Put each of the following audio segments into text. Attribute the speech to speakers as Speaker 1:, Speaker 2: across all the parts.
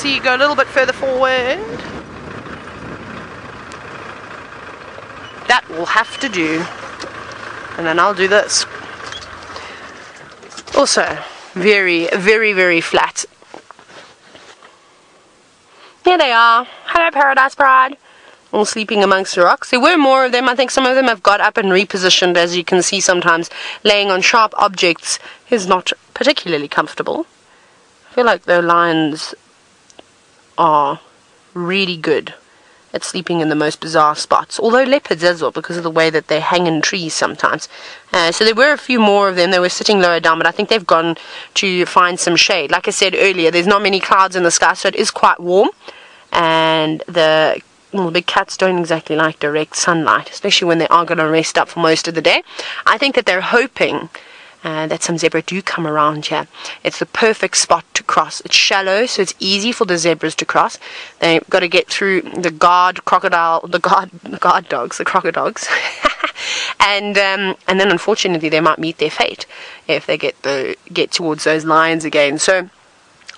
Speaker 1: see you go a little bit further forward. That will have to do. And then I'll do this. Also, very, very, very flat. Here they are. Hello, Paradise Pride. All sleeping amongst the rocks. There were more of them. I think some of them have got up and repositioned, as you can see sometimes. Laying on sharp objects is not particularly comfortable. I feel like the lions are really good at sleeping in the most bizarre spots. Although leopards as well, because of the way that they hang in trees sometimes. So there were a few more of them. They were sitting lower down, but I think they've gone to find some shade. Like I said earlier, there's not many clouds in the sky, so it is quite warm. And the big cats don't exactly like direct sunlight, especially when they are going to rest up for most of the day. I think that they're hoping that some zebra do come around here. It's the perfect spot to cross. It's shallow, so it's easy for the zebras to cross. They've got to get through the guard dogs, and then unfortunately they might meet their fate if they get towards those lions again. So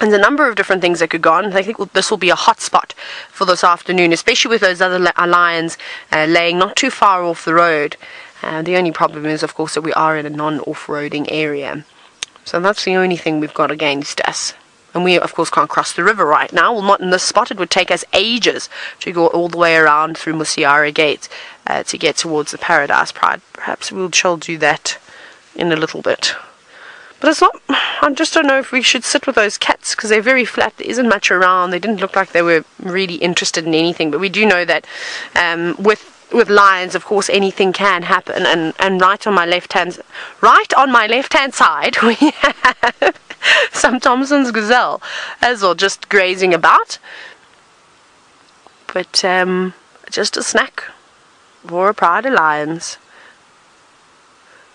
Speaker 1: there's a number of different things that could go on. I think this will be a hot spot for this afternoon, especially with those other lions laying not too far off the road. The only problem is, of course, that we are in a non-off-roading area. So that's the only thing we've got against us. And we, of course, can't cross the river right now. Well, not in this spot. It would take us ages to go all the way around through Musiara Gate to get towards the Paradise Pride. Perhaps we'll do that in a little bit. But it's not... I just don't know if we should sit with those cats, because they're very flat. There isn't much around. They didn't look like they were really interested in anything. But we do know that with lions, of course, anything can happen. And right on my left hand side, we have some Thompson's gazelle as well, just grazing about. But just a snack for a pride of lions.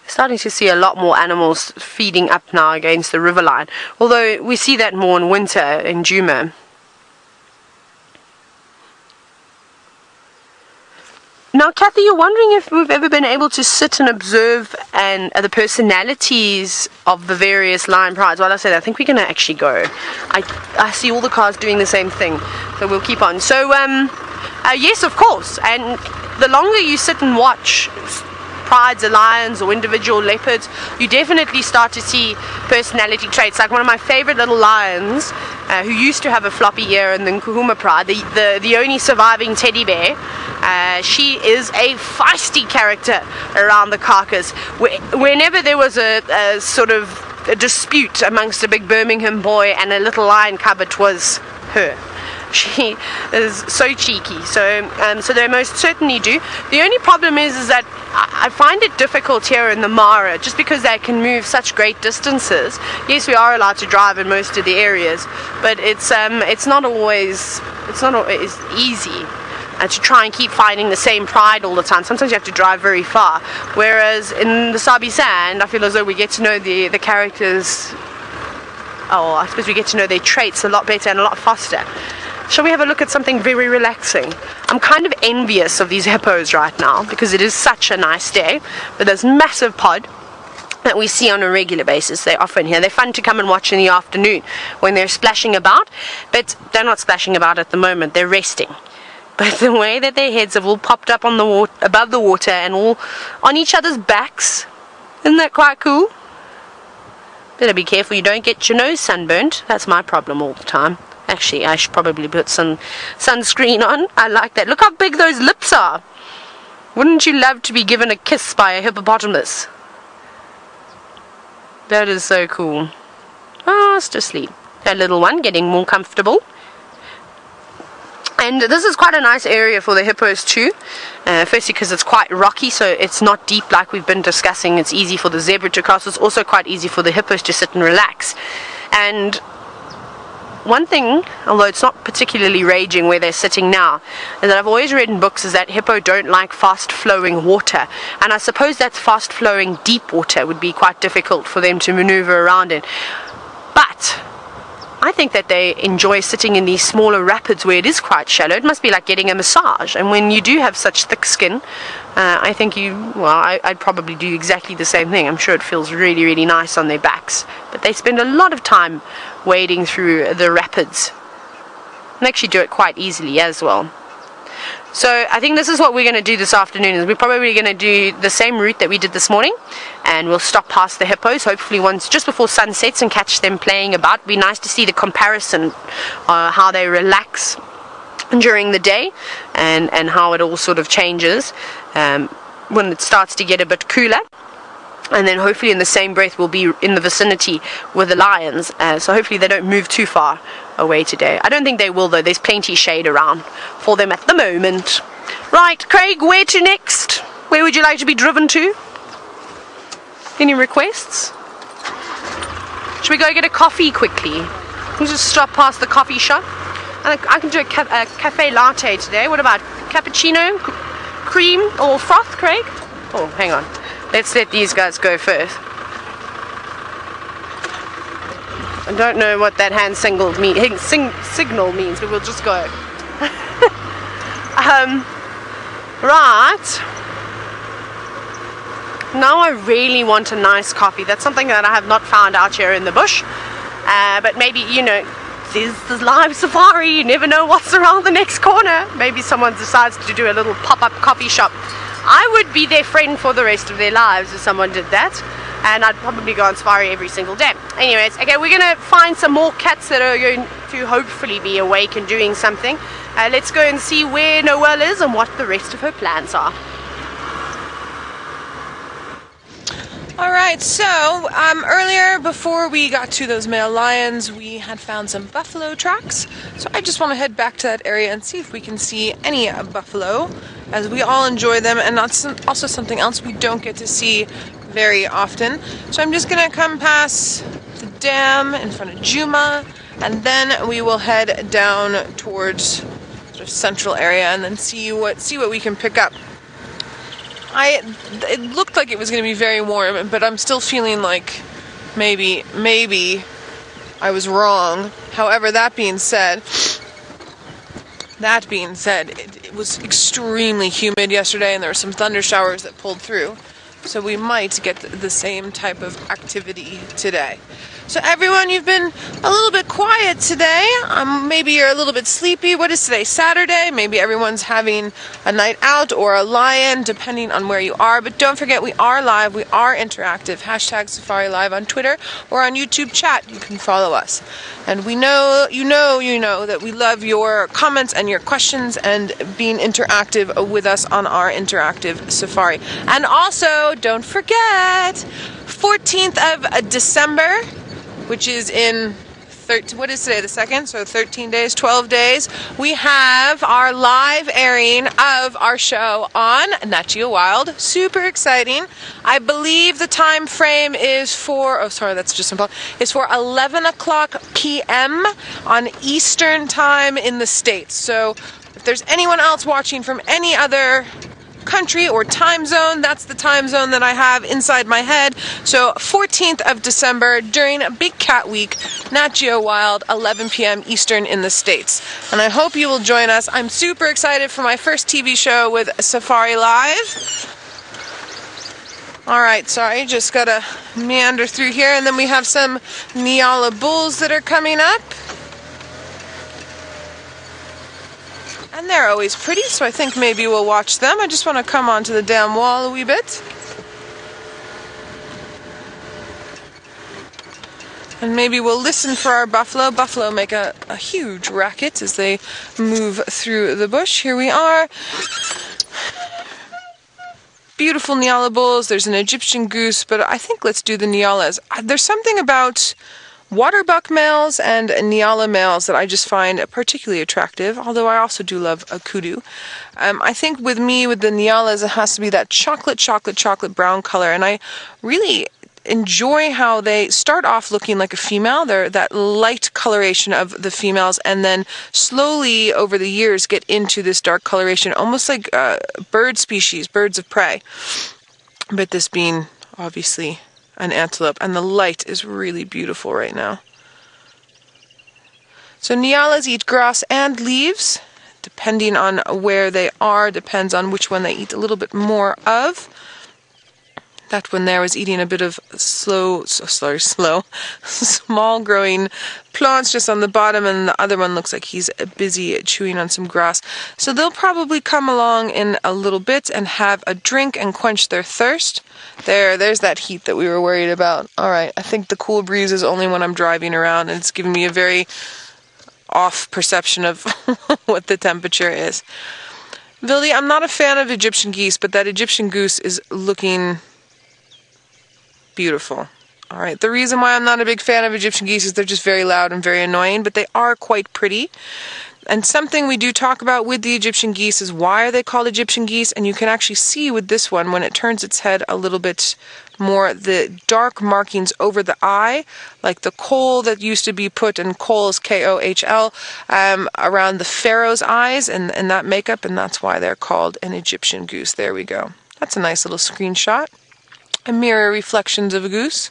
Speaker 1: Starting to see a lot more animals feeding up now against the riverline, although we see that more in winter in Djuma. Now, Kathy, you're wondering if we've ever been able to sit and observe the personalities of the various lion prides. Well, I said I think we're going to actually go. I see all the cars doing the same thing, so we'll keep on. So, yes, of course, and the longer you sit and watch prides or lions or individual leopards, you definitely start to see personality traits. Like one of my favorite little lions, who used to have a floppy ear in the Nkuhuma pride, the only surviving teddy bear, she is a feisty character around the carcass. Whenever there was a sort of a dispute amongst a big Birmingham boy and a little lion cub, it was her. She is so cheeky, so they most certainly do. The only problem is that I find it difficult here in the Mara, just because they can move such great distances. Yes, we are allowed to drive in most of the areas, but it's not always easy to try and keep finding the same pride all the time. Sometimes you have to drive very far, whereas in the Sabi sand, I feel as though we get to know the characters. Oh, I suppose we get to know their traits a lot better and a lot faster. Shall we have a look at something very relaxing? I'm kind of envious of these hippos right now because it is such a nice day. But this massive pod that we see on a regular basis, they're often here. They're fun to come and watch in the afternoon when they're splashing about. But they're not splashing about at the moment. They're resting. But the way that their heads have all popped up on the water, above the water, and all on each other's backs, isn't that quite cool? Better be careful you don't get your nose sunburnt. That's my problem all the time. Actually, I should probably put some sunscreen on. I like that. Look how big those lips are. Wouldn't you love to be given a kiss by a hippopotamus? That is so cool. Fast asleep. That little one getting more comfortable. And this is quite a nice area for the hippos too. Firstly because it's quite rocky, so it's not deep like we've been discussing. It's easy for the zebra to cross. It's also quite easy for the hippos to sit and relax. And one thing, although it's not particularly raging where they're sitting now, is that I've always read in books is that hippo don't like fast-flowing water. And I suppose that fast-flowing deep water would be quite difficult for them to maneuver around in. But I think that they enjoy sitting in these smaller rapids where it is quite shallow. It must be like getting a massage. And when you do have such thick skin, I think I'd probably do exactly the same thing. I'm sure it feels really, really nice on their backs. But they spend a lot of time wading through the rapids. and actually do it quite easily as well. So I think this is what we're going to do this afternoon. Is we're probably going to do the same route that we did this morning, and we'll stop past the hippos hopefully once just before sunsets and catch them playing about. It'd be nice to see the comparison, how they relax during the day and how it all sort of changes when it starts to get a bit cooler. And then hopefully in the same breath we'll be in the vicinity with the lions, so hopefully they don't move too far away today. I don't think they will though, there's plenty shade around for them at the moment. Right, Craig, where to next? Where would you like to be driven to? Any requests? Should we go get a coffee quickly? We'll just stop past the coffee shop. And I can do a cafe latte today. What about cappuccino, cream or froth, Craig? Oh, hang on. Let's let these guys go first. I don't know what that hand signal means, but we'll just go. Right. Now I really want a nice coffee. That's something that I have not found out here in the bush. But maybe, you know, this is live safari. You never know what's around the next corner. Maybe someone decides to do a little pop-up coffee shop. I would be their friend for the rest of their lives if someone did that, and I'd probably go on safari every single day. Anyways, okay, we're gonna find some more cats that are going to hopefully be awake and doing something. Let's go and see where Noelle is and what the rest of her plans are.
Speaker 2: Alright, so earlier before we got to those male lions, we had found some buffalo tracks. So I just want to head back to that area and see if we can see any buffalo, as we all enjoy them, and that's also something else we don't get to see very often. So I'm just going to come past the dam in front of Djuma, and then we will head down towards sort of central area and then see what we can pick up. It looked like it was going to be very warm, but I'm still feeling like maybe I was wrong. However, that being said, it was extremely humid yesterday, and there were some thunder showers that pulled through. So we might get the same type of activity today. So everyone, you've been a little bit quiet today. Maybe you're a little bit sleepy. What is today? Saturday? Maybe everyone's having a night out or a lie-in, depending on where you are. But don't forget, we are live. We are interactive. Hashtag Safari Live on Twitter or on YouTube chat. You can follow us. And we know, you know that we love your comments and your questions and being interactive with us on our interactive safari. And also, don't forget, 14th of December, which is in, what is today, the 2nd? So 13 days, 12 days, we have our live airing of our show on Nat Geo Wild. Super exciting. I believe the time frame is for, oh sorry, that's just simple, is for 11 o'clock p.m. on Eastern time in the States. So if there's anyone else watching from any other country or time zone, that's the time zone that I have inside my head. So 14th of December during Big Cat Week, Nat Geo Wild, 11 p.m. Eastern in the States. And I hope you will join us. I'm super excited for my first TV show with Safari Live. Alright, sorry, just gotta meander through here, and then we have some Nyala bulls that are coming up. And they're always pretty, so I think maybe we'll watch them. I just want to come onto the dam wall a wee bit. And maybe we'll listen for our buffalo. Buffalo make a huge racket as they move through the bush. Here we are. Beautiful Nyala bulls. There's an Egyptian goose, but I think let's do the Nyalas. There's something about waterbuck males and Nyala males that I just find particularly attractive, although I also do love a kudu. I think with me, with the Nyalas, it has to be that chocolate brown color, and I really enjoy how they start off looking like a female. They're that light coloration of the females, and then slowly over the years get into this dark coloration, almost like bird species, birds of prey. But this being obviously an antelope, and the light is really beautiful right now. So Nyalas eat grass and leaves, depending on where they are, depends on which one they eat a little bit more of. That one there was eating a bit of small growing plants just on the bottom, and the other one looks like he's busy chewing on some grass. So they'll probably come along in a little bit and have a drink and quench their thirst. There's that heat that we were worried about. All right, I think the cool breeze is only when I'm driving around, and it's giving me a very off perception of what the temperature is. Vildy, I'm not a fan of Egyptian geese, but that Egyptian goose is looking beautiful. All right, the reason why I'm not a big fan of Egyptian geese is they're just very loud and very annoying, but they are quite pretty. And something we do talk about with the Egyptian geese is why are they called Egyptian geese, and you can actually see with this one when it turns its head a little bit more, the dark markings over the eye, like the kohl that used to be put, and kohl is K-O-H-L, around the pharaoh's eyes and that makeup, and that's why they're called an Egyptian goose. There we go. That's a nice little screenshot. A mirror reflections of a goose.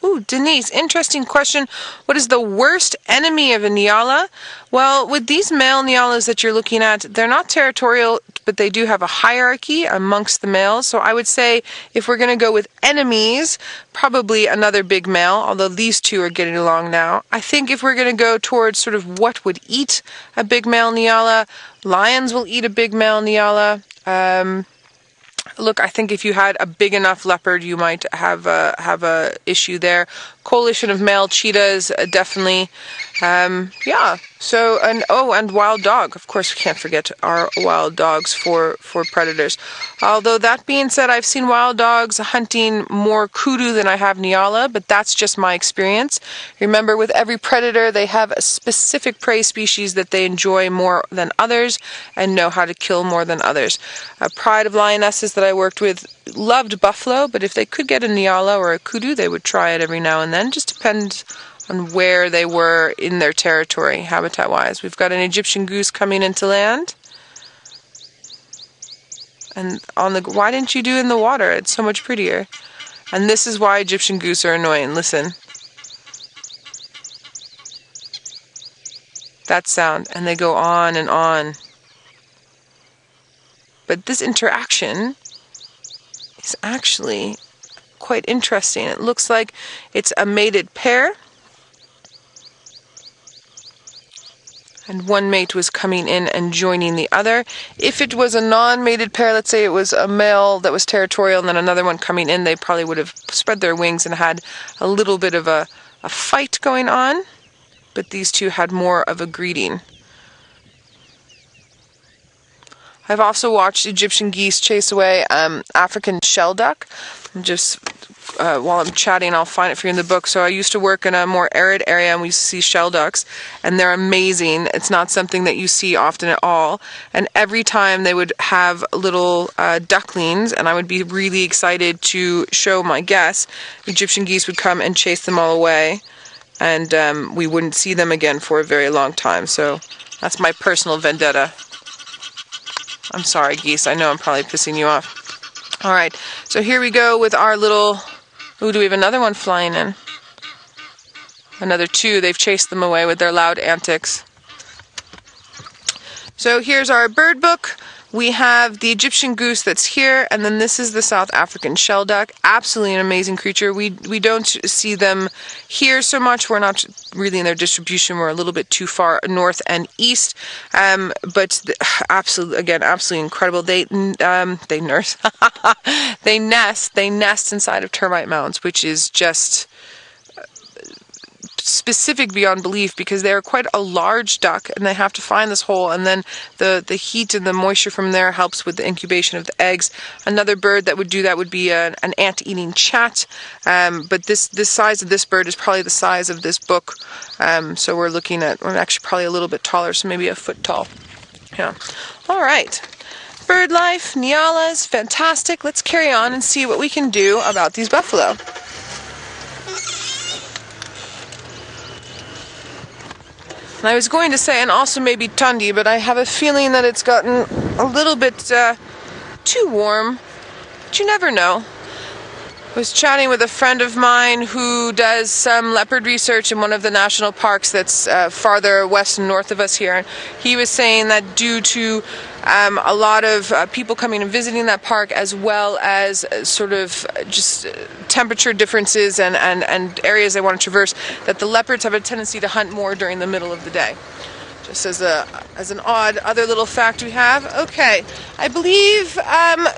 Speaker 2: Ooh, Denise, interesting question. What is the worst enemy of a Nyala? Well, with these male Nyalas that you're looking at, they're not territorial, but they do have a hierarchy amongst the males. So I would say if we're going to go with enemies, probably another big male, although these two are getting along now. I think if we're going to go towards sort of what would eat a big male Nyala, lions will eat a big male Nyala. Look, I think if you had a big enough leopard, you might have a issue there. Coalition of male cheetahs, definitely. Yeah. So, and wild dog. Of course, we can't forget our wild dogs for predators. Although that being said, I've seen wild dogs hunting more kudu than I have Nyala, but that's just my experience. Remember, with every predator, they have a specific prey species that they enjoy more than others and know how to kill more than others. A pride of lionesses that I worked with loved buffalo, but if they could get a Nyala or a kudu, they would try it every now and then. Just depends on where they were in their territory, habitat-wise. We've got an Egyptian goose coming into land. And why didn't you do it in the water? It's so much prettier. And this is why Egyptian goose are annoying. Listen. That sound. And they go on and on. But this interaction is actually quite interesting. It looks like it's a mated pair. And one mate was coming in and joining the other. If it was a non-mated pair, let's say it was a male that was territorial and then another one coming in, they probably would have spread their wings and had a little bit of a fight going on. But these two had more of a greeting. I've also watched Egyptian geese chase away African shelduck. While I'm chatting, I'll find it for you in the book. So I used to work in a more arid area, and we used to see shelducks, and they're amazing. It's not something that you see often at all. And every time they would have little ducklings, and I would be really excited to show my guests, Egyptian geese would come and chase them all away, and we wouldn't see them again for a very long time. So that's my personal vendetta. I'm sorry, geese. I know I'm probably pissing you off. All right, so here we go with our little... Ooh, do we have another one flying in? Another two. They've chased them away with their loud antics. So here's our bird book. We have the Egyptian goose that's here, and then this is the South African shelduck. Absolutely an amazing creature. We don't see them here so much. We're not really in their distribution. We're a little bit too far north and east. But absolutely incredible. They nurse. They nest inside of termite mounds, which is just specific beyond belief, because they're quite a large duck and they have to find this hole, and then the heat and the moisture from there helps with the incubation of the eggs. Another bird that would do that would be an ant-eating chat, but this size of this bird is probably the size of this book, so we're actually probably a little bit taller, so maybe a foot tall. Yeah. All right. Bird life, Nyalas, fantastic. Let's carry on and see what we can do about these buffalo. And I was going to say, and also maybe Tundi, but I have a feeling that it's gotten a little bit too warm. But you never know. was chatting with a friend of mine who does some leopard research in one of the national parks that's farther west and north of us here. And he was saying that due to a lot of people coming and visiting that park, as well as sort of just temperature differences and areas they want to traverse, that the leopards have a tendency to hunt more during the middle of the day. Just as an odd other little fact we have. Okay, I believe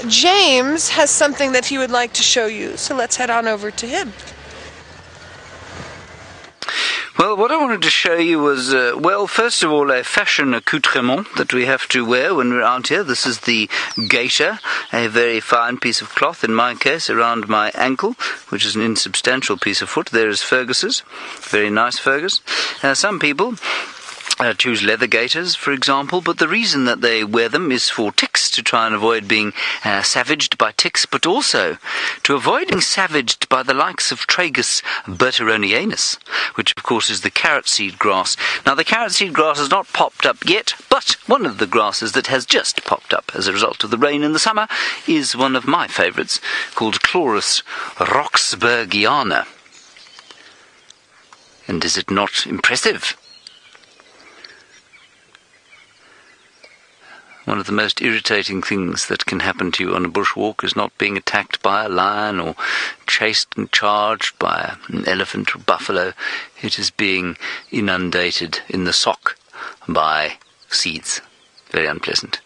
Speaker 2: James has something that he would like to show you, so let's head on over to him.
Speaker 3: Well, what I wanted to show you was, well, first of all, a fashion accoutrement that we have to wear when we're out here. This is the gaiter, a very fine piece of cloth, in my case, around my ankle, which is an insubstantial piece of foot. There is Fergus's, very nice Fergus. Some people choose leather gaiters, for example, but the reason that they wear them is for ticks, to try and avoid being savaged by ticks, but also to avoid being savaged by the likes of Tragus berteronianus, which of course is the carrot seed grass. Now, the carrot seed grass has not popped up yet, but one of the grasses that has just popped up as a result of the rain in the summer is one of my favourites, called Chloris roxburghiana. And is it not impressive? One of the most irritating things that can happen to you on a bushwalk is not being attacked by a lion or chased and charged by an elephant or buffalo. It is being inundated in the sock by seeds. Very unpleasant.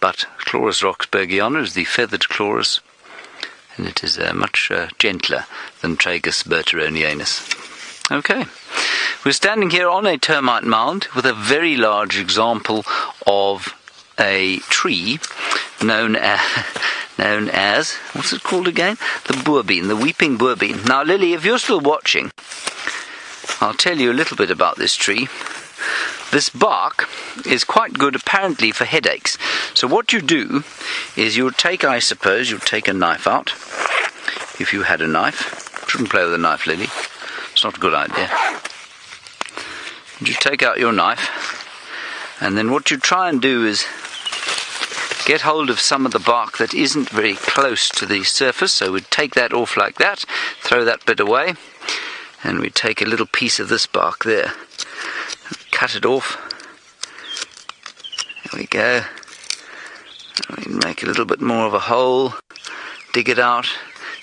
Speaker 3: But Chloris roxburghiana is the feathered chloris, and it is much gentler than Tragus berteronianus. Okay. We're standing here on a termite mound with a very large example of a tree known as, what's it called again? The boerbean, the weeping boerbean. Now, Lily, if you're still watching, I'll tell you a little bit about this tree. This bark is quite good, apparently, for headaches. So what you do is you'll take, I suppose, you'll take a knife out. If you had a knife. Shouldn't play with a knife, Lily. It's not a good idea. You take out your knife, and then what you try and do is get hold of some of the bark that isn't very close to the surface. So we'd take that off like that, throw that bit away, and we take a little piece of this bark there, cut it off. There we go. We make a little bit more of a hole, dig it out.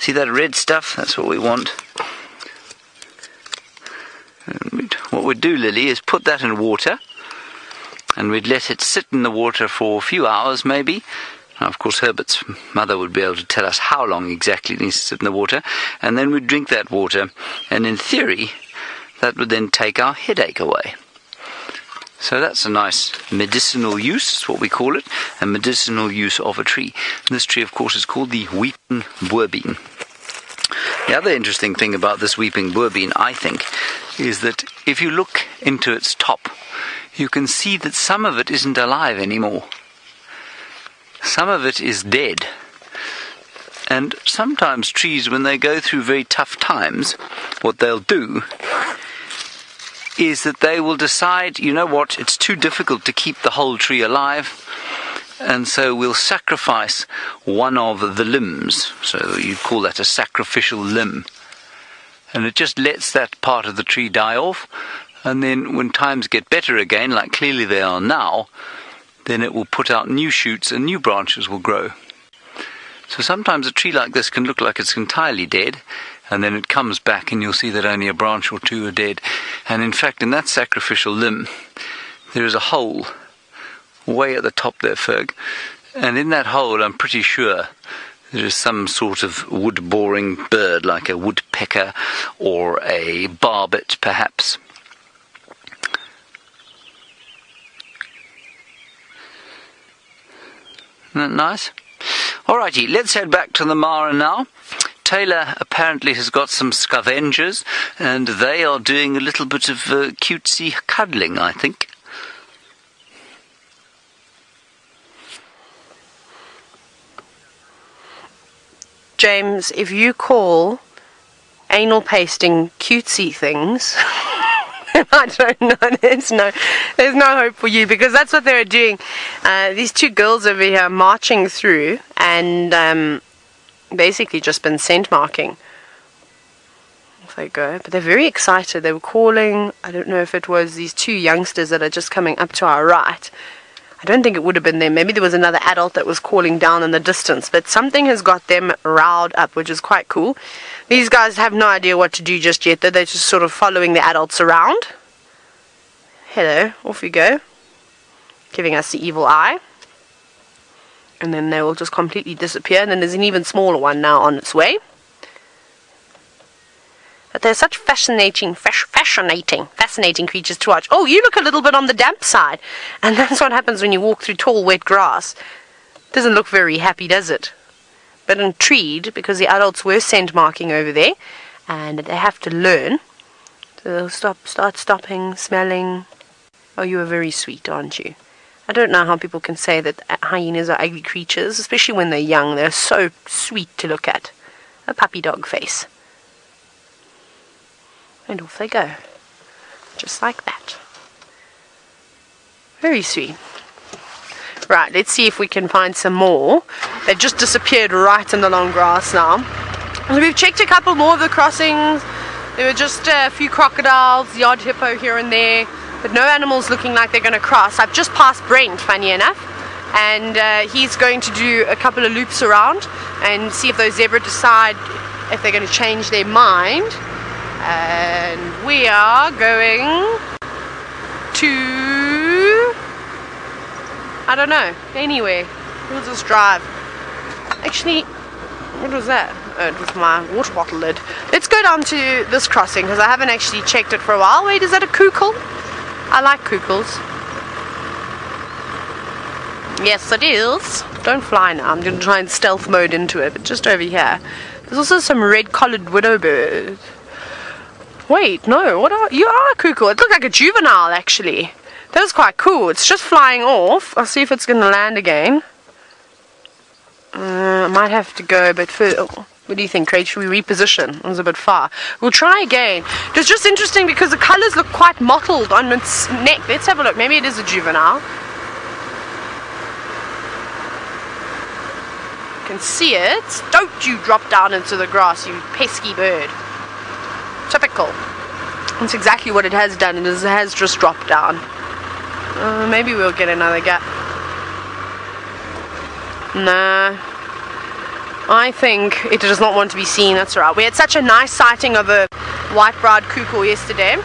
Speaker 3: See that red stuff? That's what we want. And what we'd do, Lily, is put that in water, and we'd let it sit in the water for a few hours, maybe. Now, of course, Herbert's mother would be able to tell us how long exactly it needs to sit in the water, and then we'd drink that water, and in theory, that would then take our headache away. So that's a nice medicinal use, is what we call it, a medicinal use of a tree. And this tree, of course, is called the weeping boerbean. The other interesting thing about this weeping boerbean, I think, is that if you look into its top, you can see that some of it isn't alive anymore. Some of it is dead. And sometimes trees, when they go through very tough times, what they'll do is that they will decide, you know what, it's too difficult to keep the whole tree alive, and so we'll sacrifice one of the limbs. So you call that a sacrificial limb. And it just lets that part of the tree die off, and then when times get better again, like clearly they are now, then it will put out new shoots and new branches will grow. So sometimes a tree like this can look like it's entirely dead, and then it comes back and you'll see that only a branch or two are dead. And in fact, in that sacrificial limb, there is a hole way at the top there, Ferg. And in that hole, I'm pretty sure there is some sort of wood-boring bird, like a woodpecker or a barbet, perhaps. Isn't that nice? Alrighty, let's head back to the Mara now. Taylor apparently has got some scavengers, and they are doing a little bit of cutesy cuddling, I think.
Speaker 1: James, if you call anal pasting cutesy things, I don't know, there's no hope for you, because that's what they're doing. These two girls over here marching through, and basically just been scent marking. Off they go. But they're very excited. They were calling. I don't know if it was these two youngsters that are just coming up to our right. I don't think it would have been them. Maybe there was another adult that was calling down in the distance. But something has got them riled up, which is quite cool. These guys have no idea what to do just yet, though. They're just sort of following the adults around. Hello, off you go. Giving us the evil eye. And then they will just completely disappear. And then there's an even smaller one now on its way. But they're such fascinating creatures to watch. Oh, you look a little bit on the damp side. And that's what happens when you walk through tall, wet grass. Doesn't look very happy, does it? But intrigued, because the adults were scent marking over there. And they have to learn. So they'll start stopping, smelling. Oh, you are very sweet, aren't you? I don't know how people can say that hyenas are ugly creatures, especially when they're young. They're so sweet to look at. A puppy dog face. And off they go. Just like that. Very sweet. Right, let's see if we can find some more. They've just disappeared right in the long grass now. So we've checked a couple more of the crossings. There were just a few crocodiles, the odd hippo here and there, but no animals looking like they're going to cross. I've just passed Brent, funny enough, and he's going to do a couple of loops around and see if those zebra decide if they're going to change their mind. And we are going to, I don't know, anyway, we'll just drive. Actually, what was that? Oh, it was my water bottle lid. Let's go down to this crossing because I haven't actually checked it for a while. Wait, is that a kukul? I like kukuls. Yes, it is. Don't fly now. I'm going to try and stealth mode into it, but just over here. There's also some red-collared widow birds. Wait, no, what are you? Are a kukul. It looked like a juvenile, actually. That was quite cool. It's just flying off. I'll see if it's going to land again. I might have to go a bit further. What do you think, Craig? Should we reposition? It was a bit far. We'll try again. It was just interesting because the colours look quite mottled on its neck. Let's have a look. Maybe it is a juvenile. You can see it. Don't you drop down into the grass, you pesky bird. Typical. That's exactly what it has done. It has just dropped down. Maybe we'll get another gap. Nah. I think it does not want to be seen. That's right. We had such a nice sighting of a white-browed kukul yesterday.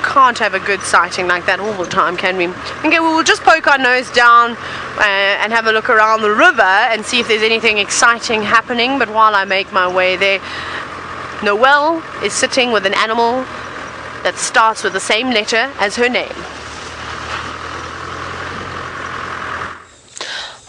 Speaker 1: Can't have a good sighting like that all the time, can we? Okay, well, we'll just poke our nose down and have a look around the river and see if there's anything exciting happening. But while I make my way there, Noelle is sitting with an animal that starts with the same letter as her name.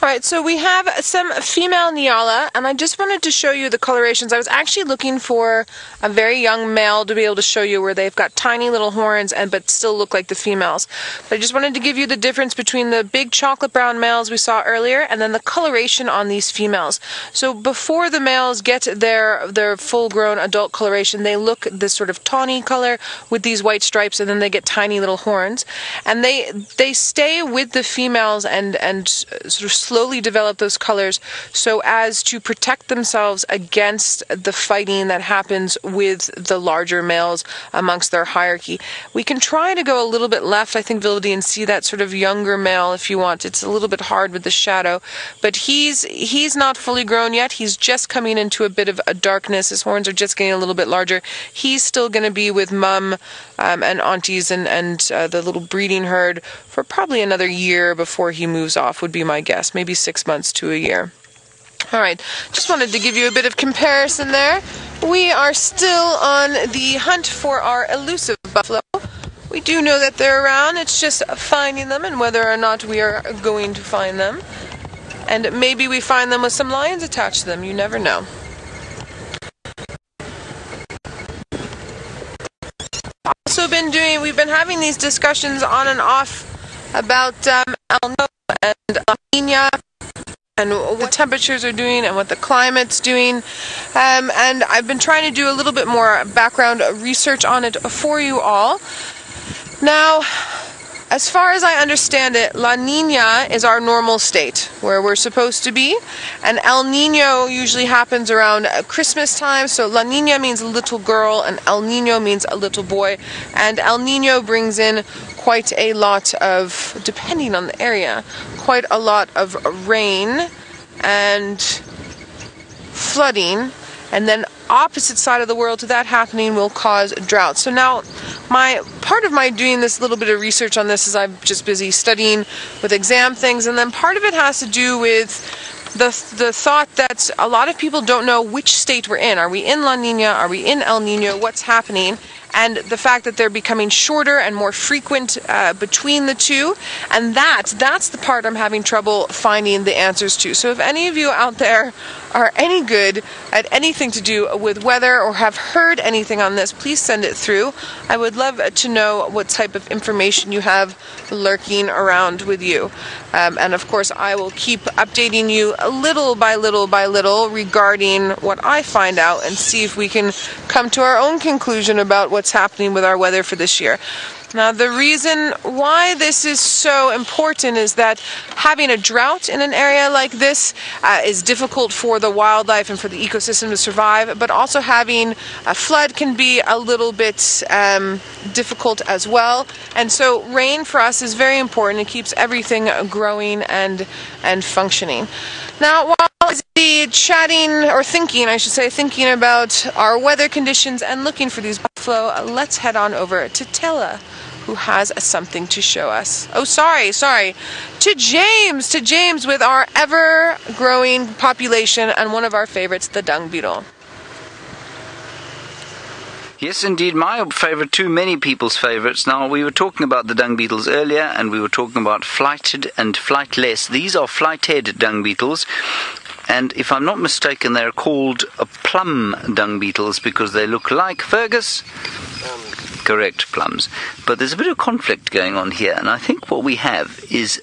Speaker 2: Alright, so we have some female Nyala, and I just wanted to show you the colorations. I was actually looking for a very young male to be able to show you where they've got tiny little horns but still look like the females. But I just wanted to give you the difference between the big chocolate brown males we saw earlier and then the coloration on these females. So before the males get their full-grown adult coloration, they look this sort of tawny color with these white stripes, and then they get tiny little horns. And they stay with the females and sort of slowly develop those colors so as to protect themselves against the fighting that happens with the larger males amongst their hierarchy. We can try to go a little bit left, I think, Vildy, and see that sort of younger male if you want. It's a little bit hard with the shadow, but he's not fully grown yet. He's just coming into a bit of a darkness. His horns are just getting a little bit larger. He's still going to be with mum and aunties and the little breeding herd for probably another year before he moves off, would be my guess. Maybe 6 months to a year. Alright, just wanted to give you a bit of comparison there. We are still on the hunt for our elusive buffalo. We do know that they're around, it's just finding them and whether or not we are going to find them. And maybe we find them with some lions attached to them, you never know. We've been having these discussions on and off about El Niño and La Niña and what the temperatures are doing and what the climate's doing, and I've been trying to do a little bit more background research on it for you all. Now, as far as I understand it, La Nina is our normal state, where we're supposed to be, and El Nino usually happens around Christmas time, so La Nina means little girl, and El Nino means a little boy, and El Nino brings in quite a lot of, depending on the area, quite a lot of rain and flooding, and then opposite side of the world to that happening will cause drought. So now part of my doing this little bit of research on this is I'm just busy studying with exam things, and then part of it has to do with the thought that a lot of people don't know which state we're in. Are we in La Nina? Are we in El Nino? What's happening? And the fact that they're becoming shorter and more frequent between the two, and that's the part I'm having trouble finding the answers to. So if any of you out there are any good at anything to do with weather or have heard anything on this, please send it through. I would love to know what type of information you have lurking around with you. And of course, I will keep updating you little by little by little regarding what I find out, and see if we can come to our own conclusion about what's happening with our weather for this year. Now, the reason why this is so important is that having a drought in an area like this is difficult for the wildlife and for the ecosystem to survive, but also having a flood can be a little bit difficult as well. And so rain for us is very important. It keeps everything growing and functioning. Now, while thinking about our weather conditions and looking for these buffalo, let's head on over to Tella, who has something to show us. Oh, sorry. To James with our ever-growing population and one of our favorites, the dung beetle.
Speaker 3: Yes, indeed, my favourite too, many people's favourites. Now, we were talking about the dung beetles earlier, and we were talking about flighted and flightless. These are flighted dung beetles, and if I'm not mistaken, they're called plum dung beetles because they look like Fergus. Correct, plums. But there's a bit of conflict going on here, and I think what we have is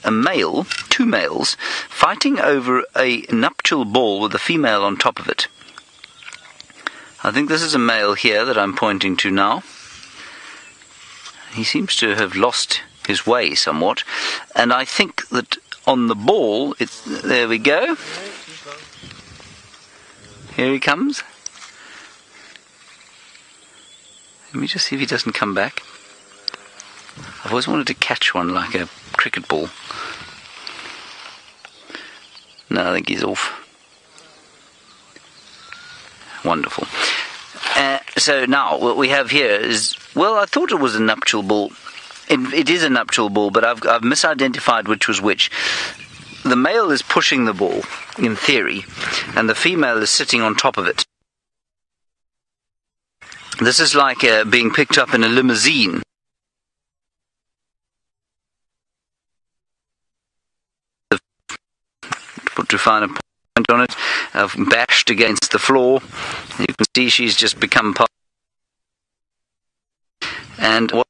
Speaker 3: two males, fighting over a nuptial ball with a female on top of it. I think this is a male here that I'm pointing to now. He seems to have lost his way somewhat, and I think that on the ball, there we go. Here he comes. Let me just see if he doesn't come back. I've always wanted to catch one like a cricket ball. No, I think he's off. Wonderful. So now, what we have here is, well, I thought it was a nuptial ball. It is a nuptial ball, but I've misidentified which was which. The male is pushing the ball, in theory, and the female is sitting on top of it. This is like being picked up in a limousine. Put to find a point on it, bashed against the floor. You can see she's just become part. And what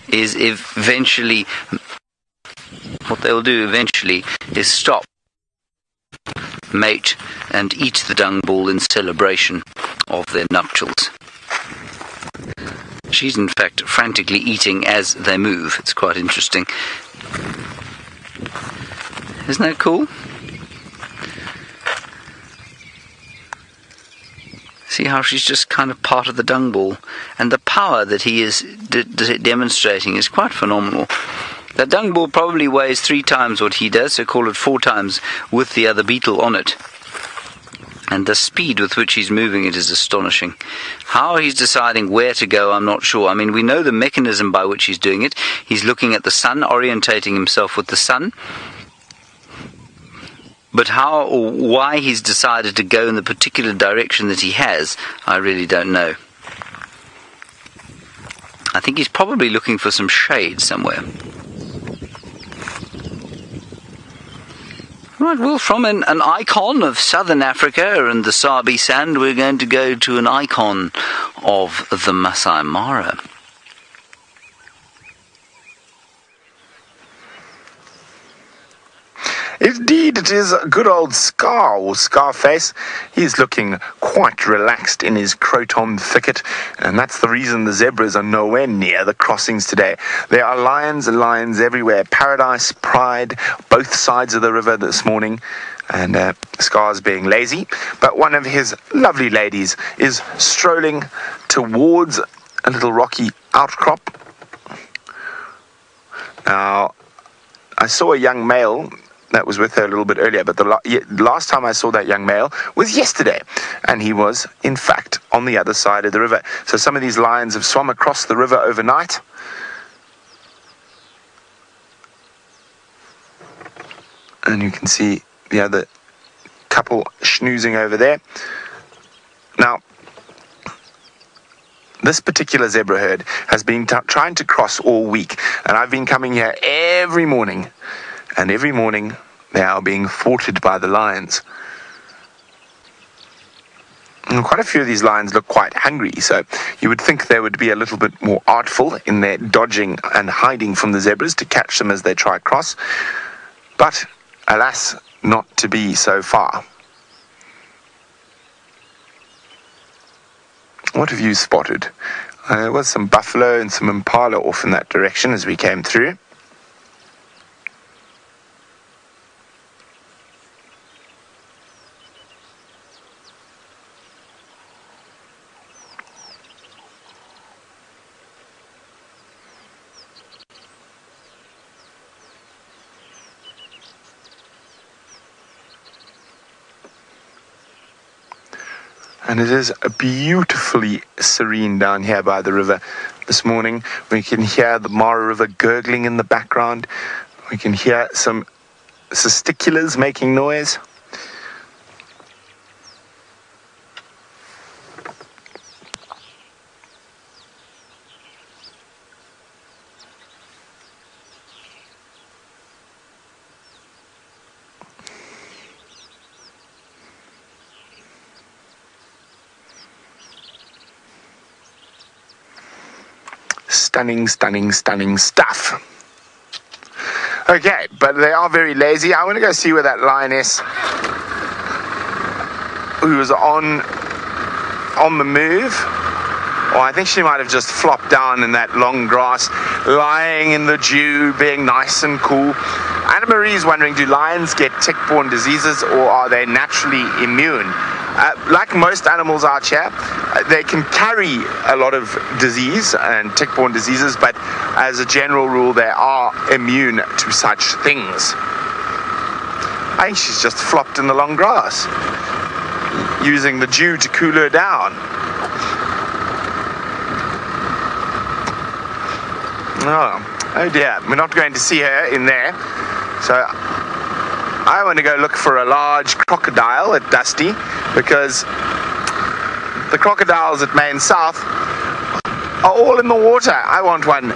Speaker 3: is eventually, what they will do eventually is stop, mate, and eat the dung ball in celebration of their nuptials. She's in fact frantically eating as they move. It's quite interesting. Isn't that cool? See how she's just kind of part of the dung ball, and the power that he is demonstrating is quite phenomenal. That dung ball probably weighs 3 times what he does, so call it 4 times, with the other beetle on it. And the speed with which he's moving it is astonishing. How he's deciding where to go, I'm not sure. I mean, we know the mechanism by which he's doing it. He's looking at the sun, orientating himself with the sun. But how or why he's decided to go in the particular direction that he has, I really don't know. I think he's probably looking for some shade somewhere. Right, well, from an icon of southern Africa and the Sabi sand, we're going to go to an icon of the Masai Mara.
Speaker 4: Indeed, it is good old Scar, or Scarface. He's looking quite relaxed in his croton thicket, and that's the reason the zebras are nowhere near the crossings today. There are lions and lions everywhere. Paradise, Pride, both sides of the river this morning, and Scar's being lazy. But one of his lovely ladies is strolling towards a little rocky outcrop. Now, I saw a young male that was with her a little bit earlier, but the last time I saw that young male was yesterday, and he was, in fact, on the other side of the river. So some of these lions have swum across the river overnight. And you can see the other couple schnoozing over there. Now, this particular zebra herd has been trying to cross all week, and I've been coming here every morning, and every morning they are being thwarted by the lions. And quite a few of these lions look quite hungry, so you would think they would be a little bit more artful in their dodging and hiding from the zebras to catch them as they try across. But, alas, not to be so far. What have you spotted? There was some buffalo and some impala off in that direction as we came through. And it is beautifully serene down here by the river this morning. We can hear the Mara River gurgling in the background. We can hear some testiculars making noise. Stunning, stunning, stunning stuff. Okay, but they are very lazy. I want to go see where that lioness who was on the move, or I think she might have just flopped down in that long grass, lying in the dew, being nice and cool. Anna Marie's wondering, do lions get tick-borne diseases, or are they naturally immune? Like most animals out here, they can carry a lot of disease and tick-borne diseases, but as a general rule, they are immune to such things. I think she's just flopped in the long grass, using the dew to cool her down. Oh dear, we're not going to see her in there. So I want to go look for a large crocodile at Dusty, because the crocodiles at Main South are all in the water. I want one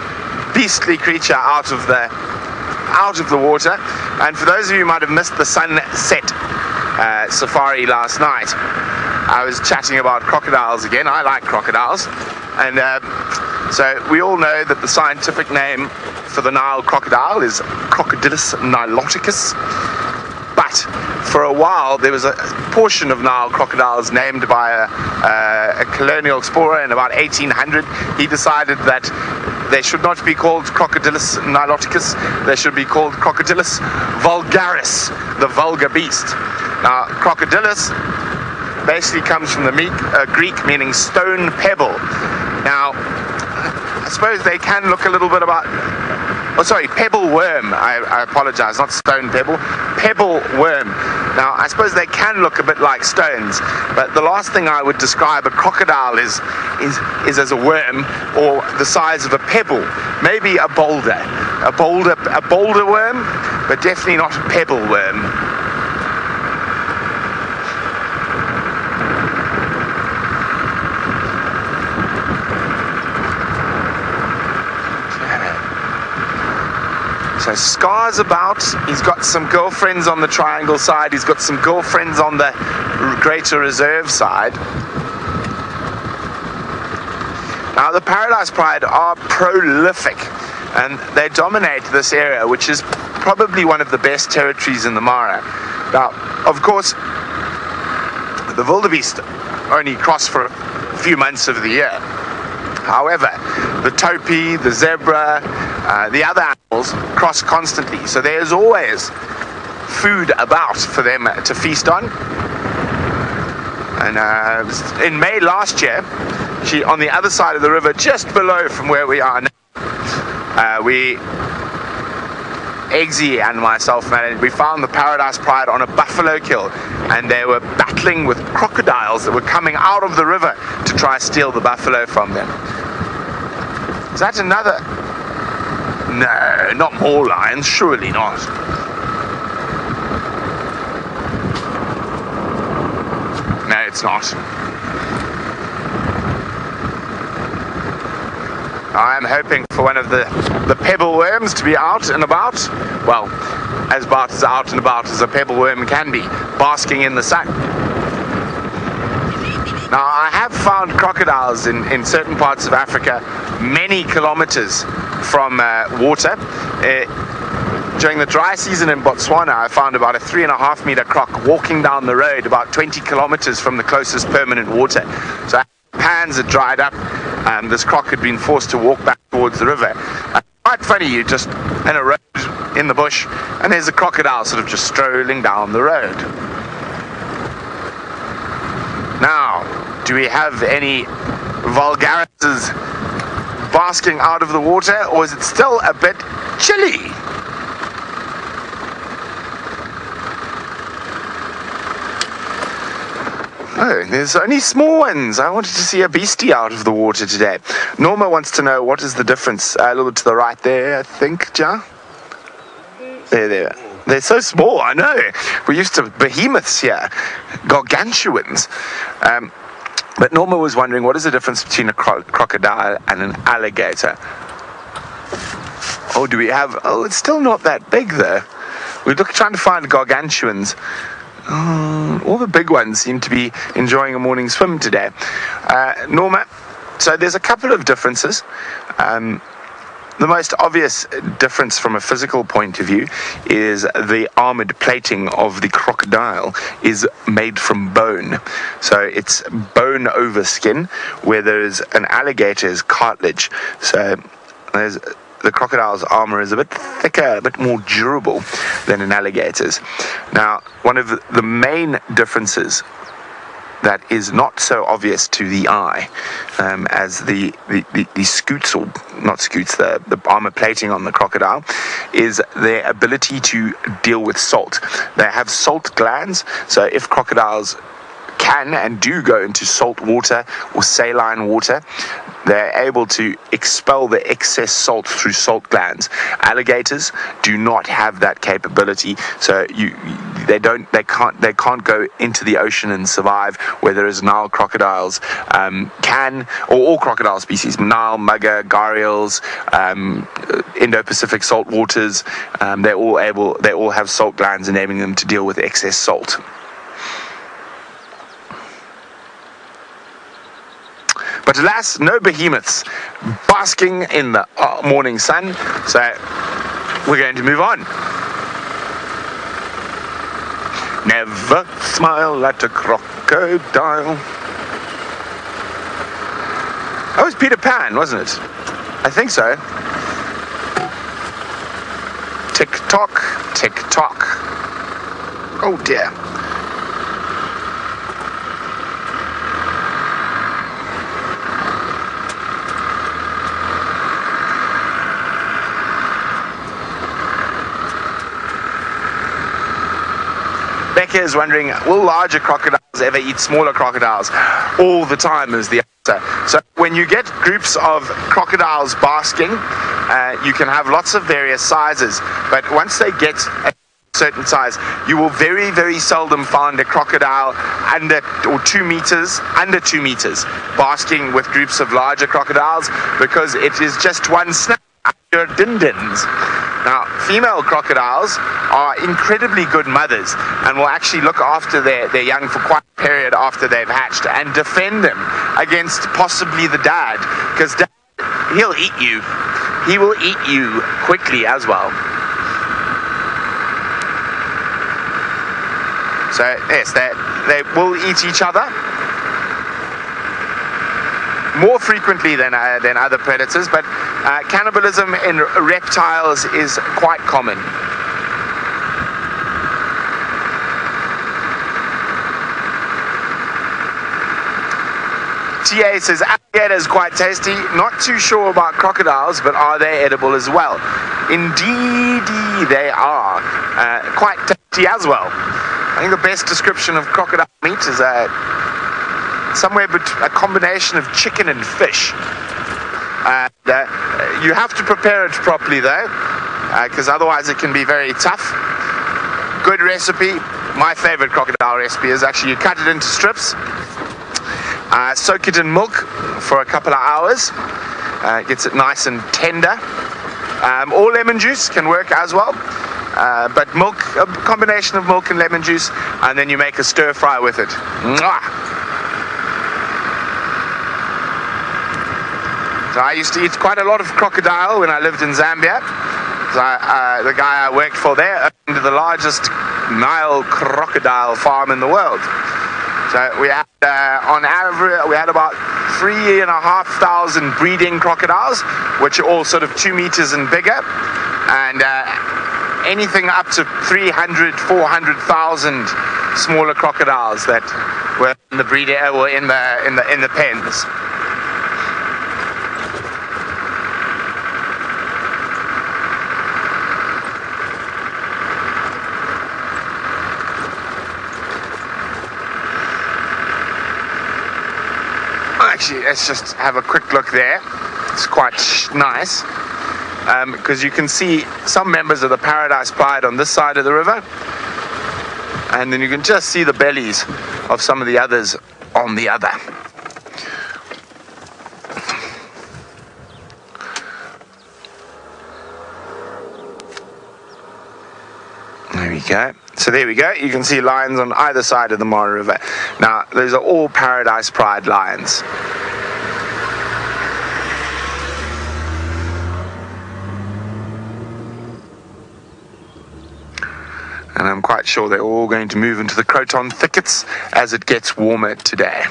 Speaker 4: beastly creature out of the water. And for those of you who might have missed the sunset safari last night, I was chatting about crocodiles again. I like crocodiles, and so we all know that the scientific name for the Nile crocodile is Crocodilus niloticus. But for a while, there was a portion of Nile crocodiles named by a colonial explorer in about 1800. He decided that they should not be called Crocodilus niloticus. They should be called Crocodilus vulgaris, the vulgar beast. Now, Crocodilus basically comes from the Greek meaning stone pebble. Now, I suppose they can look a little bit about... Oh, sorry, pebble worm. I apologize, not stone pebble. Pebble worm. Now, I suppose they can look a bit like stones, but the last thing I would describe a crocodile is as a worm, or the size of a pebble. Maybe a boulder. A boulder worm, but definitely not a pebble worm. So Scar's about. He's got some girlfriends on the Triangle side. He's got some girlfriends on the Greater Reserve side. Now, the Paradise Pride are prolific, and they dominate this area, which is probably one of the best territories in the Mara. Now, of course, the wildebeest only cross for a few months of the year. However, the topi, the zebra, the other animals cross constantly. So there's always food about for them to feast on. And in May last year, on the other side of the river, just below from where we are now, Eggsy and myself, we found the Paradise Pride on a buffalo kill, and they were battling with crocodiles that were coming out of the river to try to steal the buffalo from them. Is that another? No, not more lions, surely not. No, it's not. I'm hoping for one of the pebble worms to be out and about. Well, as about as out and about as a pebble worm can be, basking in the sun. Now, I have found crocodiles in certain parts of Africa many kilometers from water. During the dry season in Botswana, I found about a 3.5 meter croc walking down the road about 20 kilometers from the closest permanent water. So pans had dried up, and this croc had been forced to walk back towards the river. Quite funny, you just in a road in the bush, and there's a crocodile sort of just strolling down the road. Now, do we have any vulgarities basking out of the water, or is it still a bit chilly? Oh, there's only small ones. I wanted to see a beastie out of the water today. Norma wants to know what is the difference. A little bit to the right there, I think, Ja? There. They're so small, I know. We're used to behemoths here, gargantuans. But Norma was wondering, what is the difference between a crocodile and an alligator? Oh, do we have... Oh, it's still not that big, though. We're trying to find gargantuans. All the big ones seem to be enjoying a morning swim today. Norma, so there's a couple of differences. The most obvious difference from a physical point of view is the armored plating of the crocodile is made from bone. So it's bone over skin, where there's an alligator's cartilage. So the crocodile's armor is a bit thicker, a bit more durable than an alligator's. Now, one of the main differences that is not so obvious to the eye as the scutes, or not scutes, the armor plating on the crocodile, is their ability to deal with salt. They have salt glands, so if crocodiles can and do go into salt water or saline water, they're able to expel the excess salt through salt glands. Alligators do not have that capability, so they can't go into the ocean and survive, whereas Nile crocodiles can, or all crocodile species, Nile, mugger, gharials, Indo-Pacific salt waters, they all have salt glands enabling them to deal with excess salt. But alas, no behemoths basking in the morning sun, so we're going to move on. Never smile at a crocodile. That was Peter Pan, wasn't it? I think so. Tick-tock, tick-tock. Oh dear. Becca is wondering, will larger crocodiles ever eat smaller crocodiles? All the time is the answer. So when you get groups of crocodiles basking, you can have lots of various sizes, but once they get a certain size, you will very, very seldom find a crocodile under 2 meters basking with groups of larger crocodiles, because it is just one snap at your din-dins. Now, female crocodiles are incredibly good mothers and will actually look after their young for quite a period after they've hatched and defend them against possibly the dad, because dad, he'll eat you. He will eat you quickly as well. So yes, they will eat each other more frequently than other predators, but cannibalism in reptiles is quite common. TA says alligator is quite tasty. Not too sure about crocodiles, but are they edible as well? Indeed, they are quite tasty as well. I think the best description of crocodile meat is somewhere between a combination of chicken and fish. You have to prepare it properly though, because otherwise it can be very tough. Good recipe. My favorite crocodile recipe is actually you cut it into strips, soak it in milk for a couple of hours, gets it nice and tender. Or lemon juice can work as well, but milk, a combination of milk and lemon juice, and then you make a stir fry with it. Mwah! So I used to eat quite a lot of crocodile when I lived in Zambia. So the guy I worked for there owned the largest Nile crocodile farm in the world. So we had, on average, we had about 3,500 breeding crocodiles, which are all sort of 2 meters and bigger, and anything up to 300, 400,000 smaller crocodiles that were in the breeder or in the pens. Actually, let's just have a quick look there. It's quite nice because you can see some members of the Paradise Pride on this side of the river, and then you can just see the bellies of some of the others on the other. There we go. So there we go. You can see lions on either side of the Mara River. Now, those are all Paradise Pride lions. And I'm quite sure they're all going to move into the croton thickets as it gets warmer today.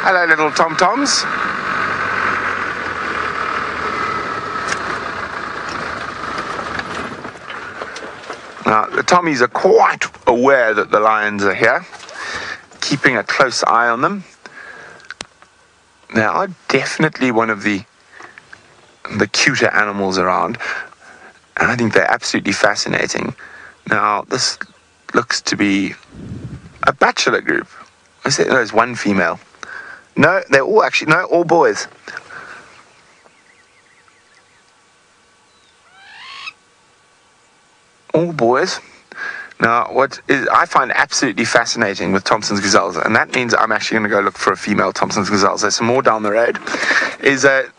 Speaker 4: Hello, little tom-toms. Now, the Tommies are quite aware that the lions are here, keeping a close eye on them. They are definitely one of the cuter animals around, and I think they're absolutely fascinating. Now, this looks to be a bachelor group. There's one female. No, they're all actually, no, all boys. All boys. Now, what is I find absolutely fascinating with Thompson's gazelles, and that means I'm actually going to go look for a female Thompson's gazelles. There's some more down the road, is the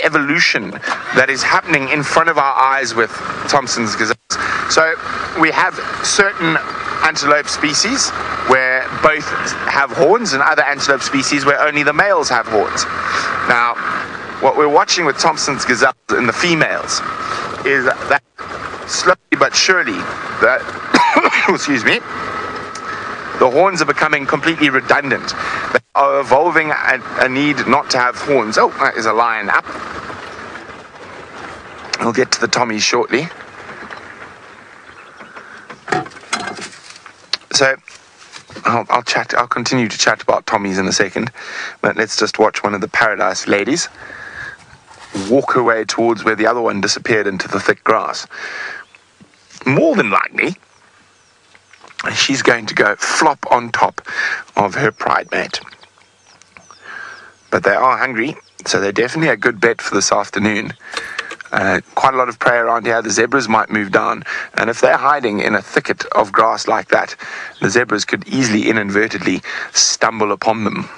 Speaker 4: evolution that is happening in front of our eyes with Thompson's gazelles. So we have certain antelope species where both have horns, and other antelope species where only the males have horns. Now, what we're watching with Thompson's gazelles in the females is that slowly but surely, excuse me, the horns are becoming completely redundant. They are evolving a need not to have horns. Oh, that is a lion up. We'll get to the Tommies shortly. So, I'll continue to chat about Tommies in a second, but let's just watch one of the Paradise ladies walk her way towards where the other one disappeared into the thick grass. More than likely, she's going to go flop on top of her pride mate. But they are hungry, so they're definitely a good bet for this afternoon. Quite a lot of prey around here. The zebras might move down, and if they're hiding in a thicket of grass like that, the zebras could easily inadvertently stumble upon them.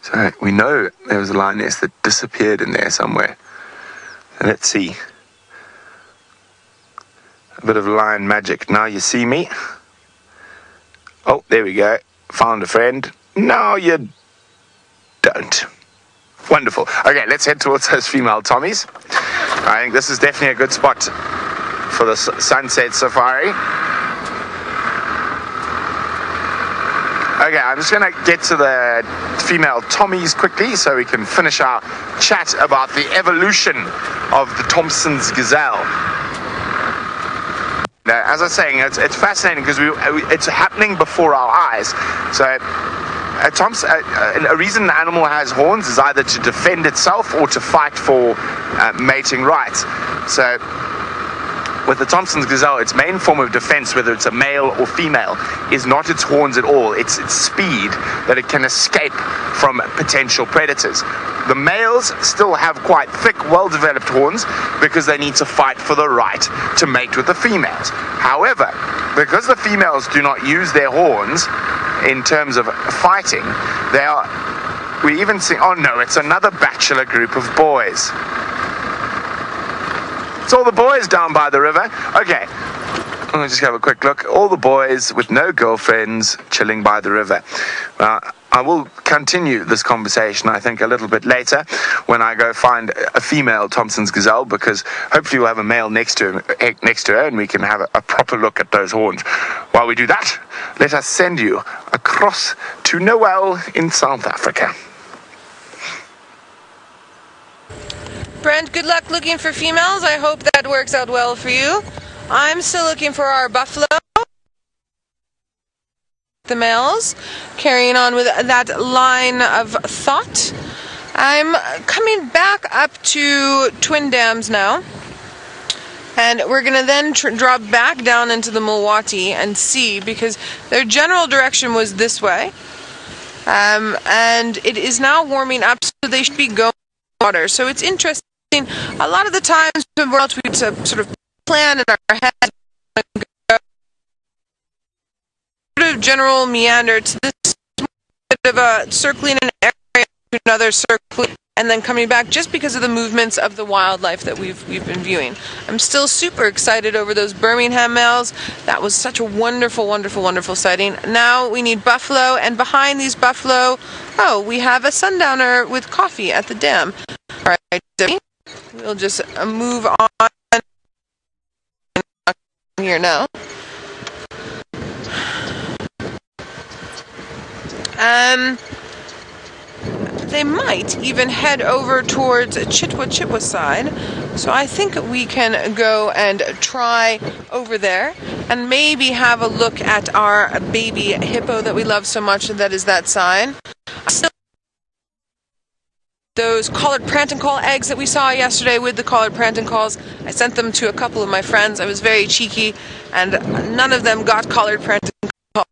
Speaker 4: So we know there was a lioness that disappeared in there somewhere. And let's see. A bit of lion magic. Now you see me. Oh, there we go. Found a friend. No, you don't. Wonderful. Okay, let's head towards those female Tommies. I think this is definitely a good spot for the sunset safari. Okay, I'm just going to get to the female Tommies quickly so we can finish our chat about the evolution of the Thompson's gazelle. Now, as I was saying, it's fascinating because it's happening before our eyes. So a reason an animal has horns is either to defend itself or to fight for mating rights. So with the Thompson's gazelle, its main form of defense, whether it's a male or female, is not its horns at all. It's its speed, that it can escape from potential predators. The males still have quite thick, well-developed horns because they need to fight for the right to mate with the females. However, because the females do not use their horns in terms of fighting, we even see, oh no, it's another bachelor group of boys. It's all the boys down by the river. Okay, let me just have a quick look. All the boys with no girlfriends chilling by the river. I will continue this conversation, I think, a little bit later when I go find a female Thompson's gazelle, because hopefully we'll have a male next to her and we can have a proper look at those horns. While we do that, let us send you across to Noel in South Africa.
Speaker 2: Brent, good luck looking for females. I hope that works out well for you. I'm still looking for our buffalo. The males, carrying on with that line of thought. I'm coming back up to Twin Dams now. And we're going to then drop back down into the Mulwati and see, because their general direction was this way. And it is now warming up, so they should be going water. So it's interesting. A lot of the times we sort of plan in our head, sort of general meander to this bit of a circling an area to another circling, and then coming back, just because of the movements of the wildlife that we've been viewing. I'm still super excited over those Birmingham males. That was such a wonderful, wonderful, wonderful sighting. Now we need buffalo, and behind these buffalo, oh, we have a sundowner with coffee at the dam. All right, Debbie. We'll just move on here now. They might even head over towards Chitwa side. So I think we can go and try over there and maybe have a look at our baby hippo that we love so much, that is that side. Those collared prant and call eggs that we saw yesterday with the collared prant and calls, I sent them to a couple of my friends. I was very cheeky, and none of them got collared prant and call.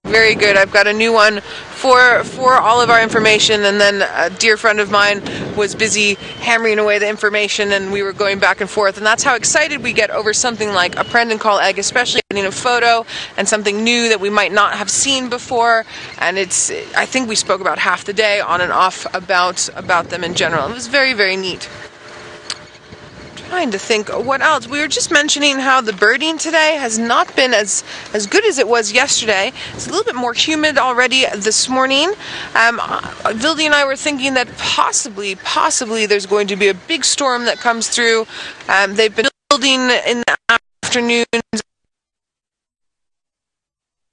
Speaker 2: Very good. I've got a new one for all of our information, and then a dear friend of mine was busy hammering away the information, and we were going back and forth, and that's how excited we get over something like a prant and call egg, especially getting a photo and something new that we might not have seen before. And I think we spoke about half the day on and off about them in general. It was very, very neat. Trying to think what else. We were just mentioning how the birding today has not been as good as it was yesterday. It's a little bit more humid already this morning. Vildy and I were thinking that possibly there's going to be a big storm that comes through. They've been building in the afternoons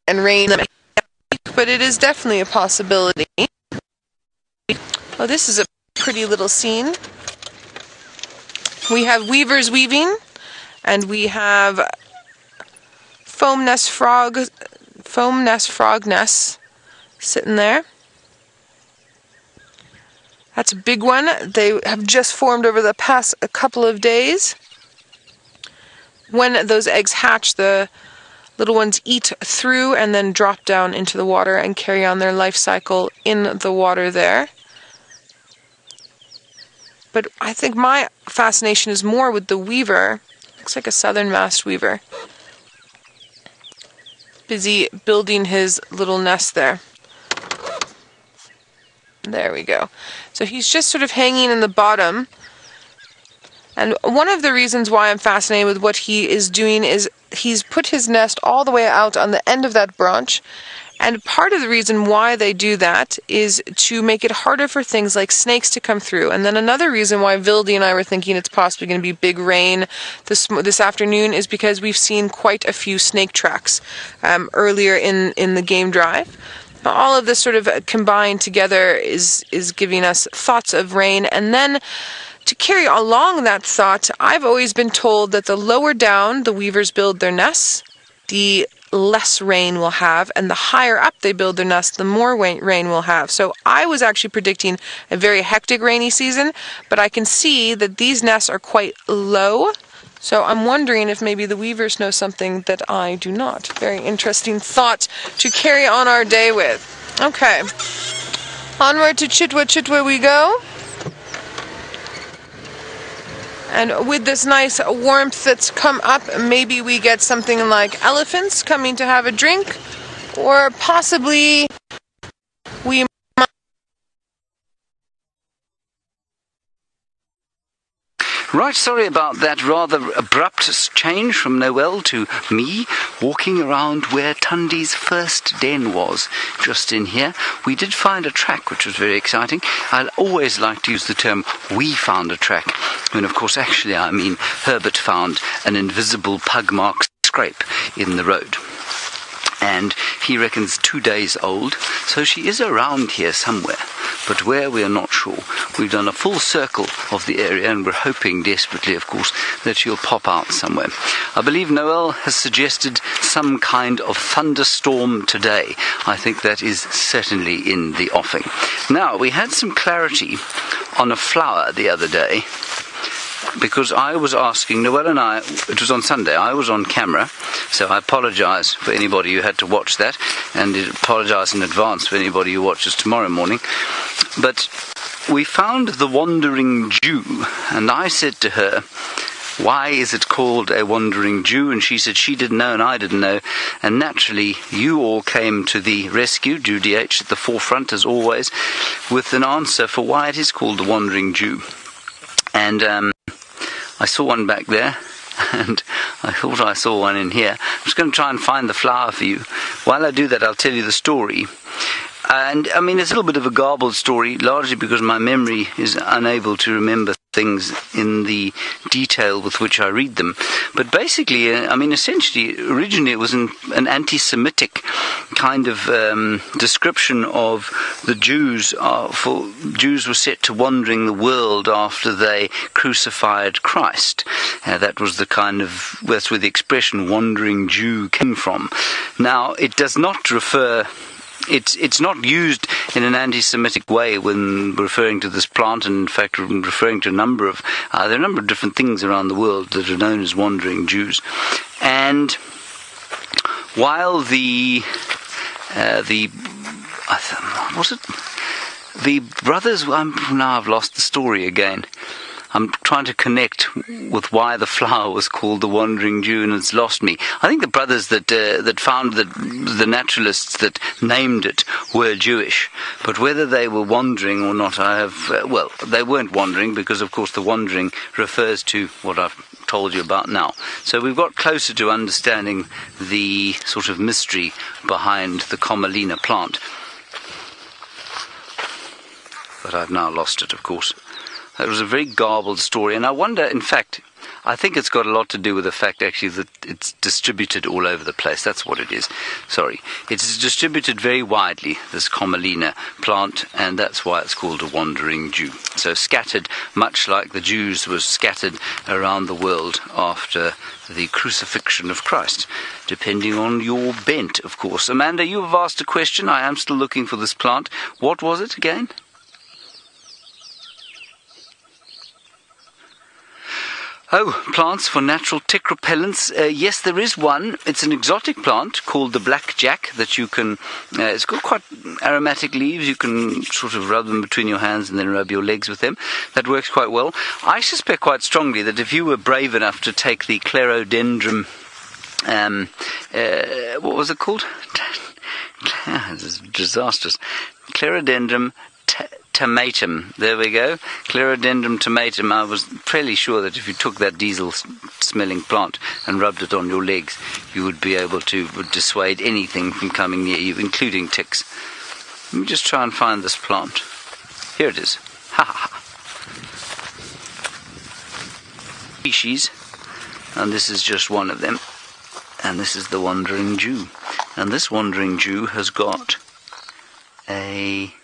Speaker 2: and rain, but it is definitely a possibility. Oh, this is a pretty little scene. We have weavers weaving, and we have foam nest frog nests sitting there. That's a big one. They have just formed over the past couple of days. When those eggs hatch, the little ones eat through and then drop down into the water and carry on their life cycle in the water there. But I think my fascination is more with the weaver. Looks like a southern masked weaver. Busy building his little nest there. There we go. So he's just sort of hanging in the bottom. And one of the reasons why I'm fascinated with what he is doing is he's put his nest all the way out on the end of that branch. And part of the reason why they do that is to make it harder for things like snakes to come through. And then another reason why Vildy and I were thinking it's possibly going to be big rain this afternoon is because we've seen quite a few snake tracks earlier in the game drive. All of this sort of combined together is giving us thoughts of rain. And then to carry along that thought, I've always been told that the lower down the weavers build their nests, the less rain will have, and the higher up they build their nest, the more rain will have. So I was actually predicting a very hectic rainy season, but I can see that these nests are quite low. So I'm wondering if maybe the weavers know something that I do not. Very interesting thought to carry on our day with. Okay, onward to Chitwa we go. And with this nice warmth that's come up, maybe we get something like elephants coming to have a drink, or possibly we might.
Speaker 3: Right, sorry about that rather abrupt change from Noel to me walking around where Tundi's first den was, just in here. We did find a track, which was very exciting. I always like to use the term, we found a track, when of course actually I mean Herbert found an invisible pug-mark scrape in the road. And he reckons 2 days old, so she is around here somewhere, but where we are not sure. We've done a full circle of the area, and we're hoping desperately, of course, that she'll pop out somewhere. I believe Noel has suggested some kind of thunderstorm today. I think that is certainly in the offing. Now, we had some clarity on a flower the other day, because I was asking, Noel and I, it was on Sunday, I was on camera, so I apologise for anybody who had to watch that, and apologise in advance for anybody who watches tomorrow morning. But we found the wandering Jew, and I said to her, why is it called a wandering Jew? And she said she didn't know and I didn't know. And naturally, you all came to the rescue, Judy H. at the forefront as always, with an answer for why it is called the wandering Jew. And I saw one back there, and I thought I saw one in here. I'm just going to try and find the flower for you. While I do that, I'll tell you the story. And, I mean, it's a little bit of a garbled story, largely because my memory is unable to remember things in the detail with which I read them. But basically, I mean, essentially, originally it was an anti-Semitic kind of description of the Jews. For Jews were set to wandering the world after they crucified Christ. That was the kind of, that's where the expression wandering Jew came from. Now, it does not refer... It's not used in an anti-Semitic way when referring to this plant, and in fact referring to there are a number of different things around the world that are known as wandering Jews. And while the brothers, now I've lost the story again. I'm trying to connect with why the flower was called the Wandering Jew, and it's lost me. I think the brothers that found the naturalists that named it were Jewish, but whether they were wandering or not, they weren't wandering, because of course the wandering refers to what I've told you about now. So we've got closer to understanding the sort of mystery behind the Commelina plant. But I've now lost it, of course. It was a very garbled story, and I wonder, in fact, I think it's got a lot to do with the fact, actually, that it's distributed all over the place. That's what it is. Sorry. It's distributed very widely, this Commelina plant, and that's why it's called a wandering Jew. So scattered, much like the Jews were scattered around the world after the crucifixion of Christ, depending on your bent, of course. Amanda, you have asked a question. I am still looking for this plant. What was it again? Oh, plants for natural tick repellents. Yes, there is one. It's an exotic plant called the blackjack that you can... it's got quite aromatic leaves. You can sort of rub them between your hands and then rub your legs with them. That works quite well. I suspect quite strongly that if you were brave enough to take the Clerodendrum... what was it called? This is disastrous. Clerodendrum tomatum. There we go. Clerodendron tomatum. I was fairly sure that if you took that diesel-smelling plant and rubbed it on your legs, you would be able to dissuade anything from coming near you, including ticks. Let me just try and find this plant. Here it is. Ha ha ha. Species, and this is just one of them. And this is the wandering Jew. And this wandering Jew has got a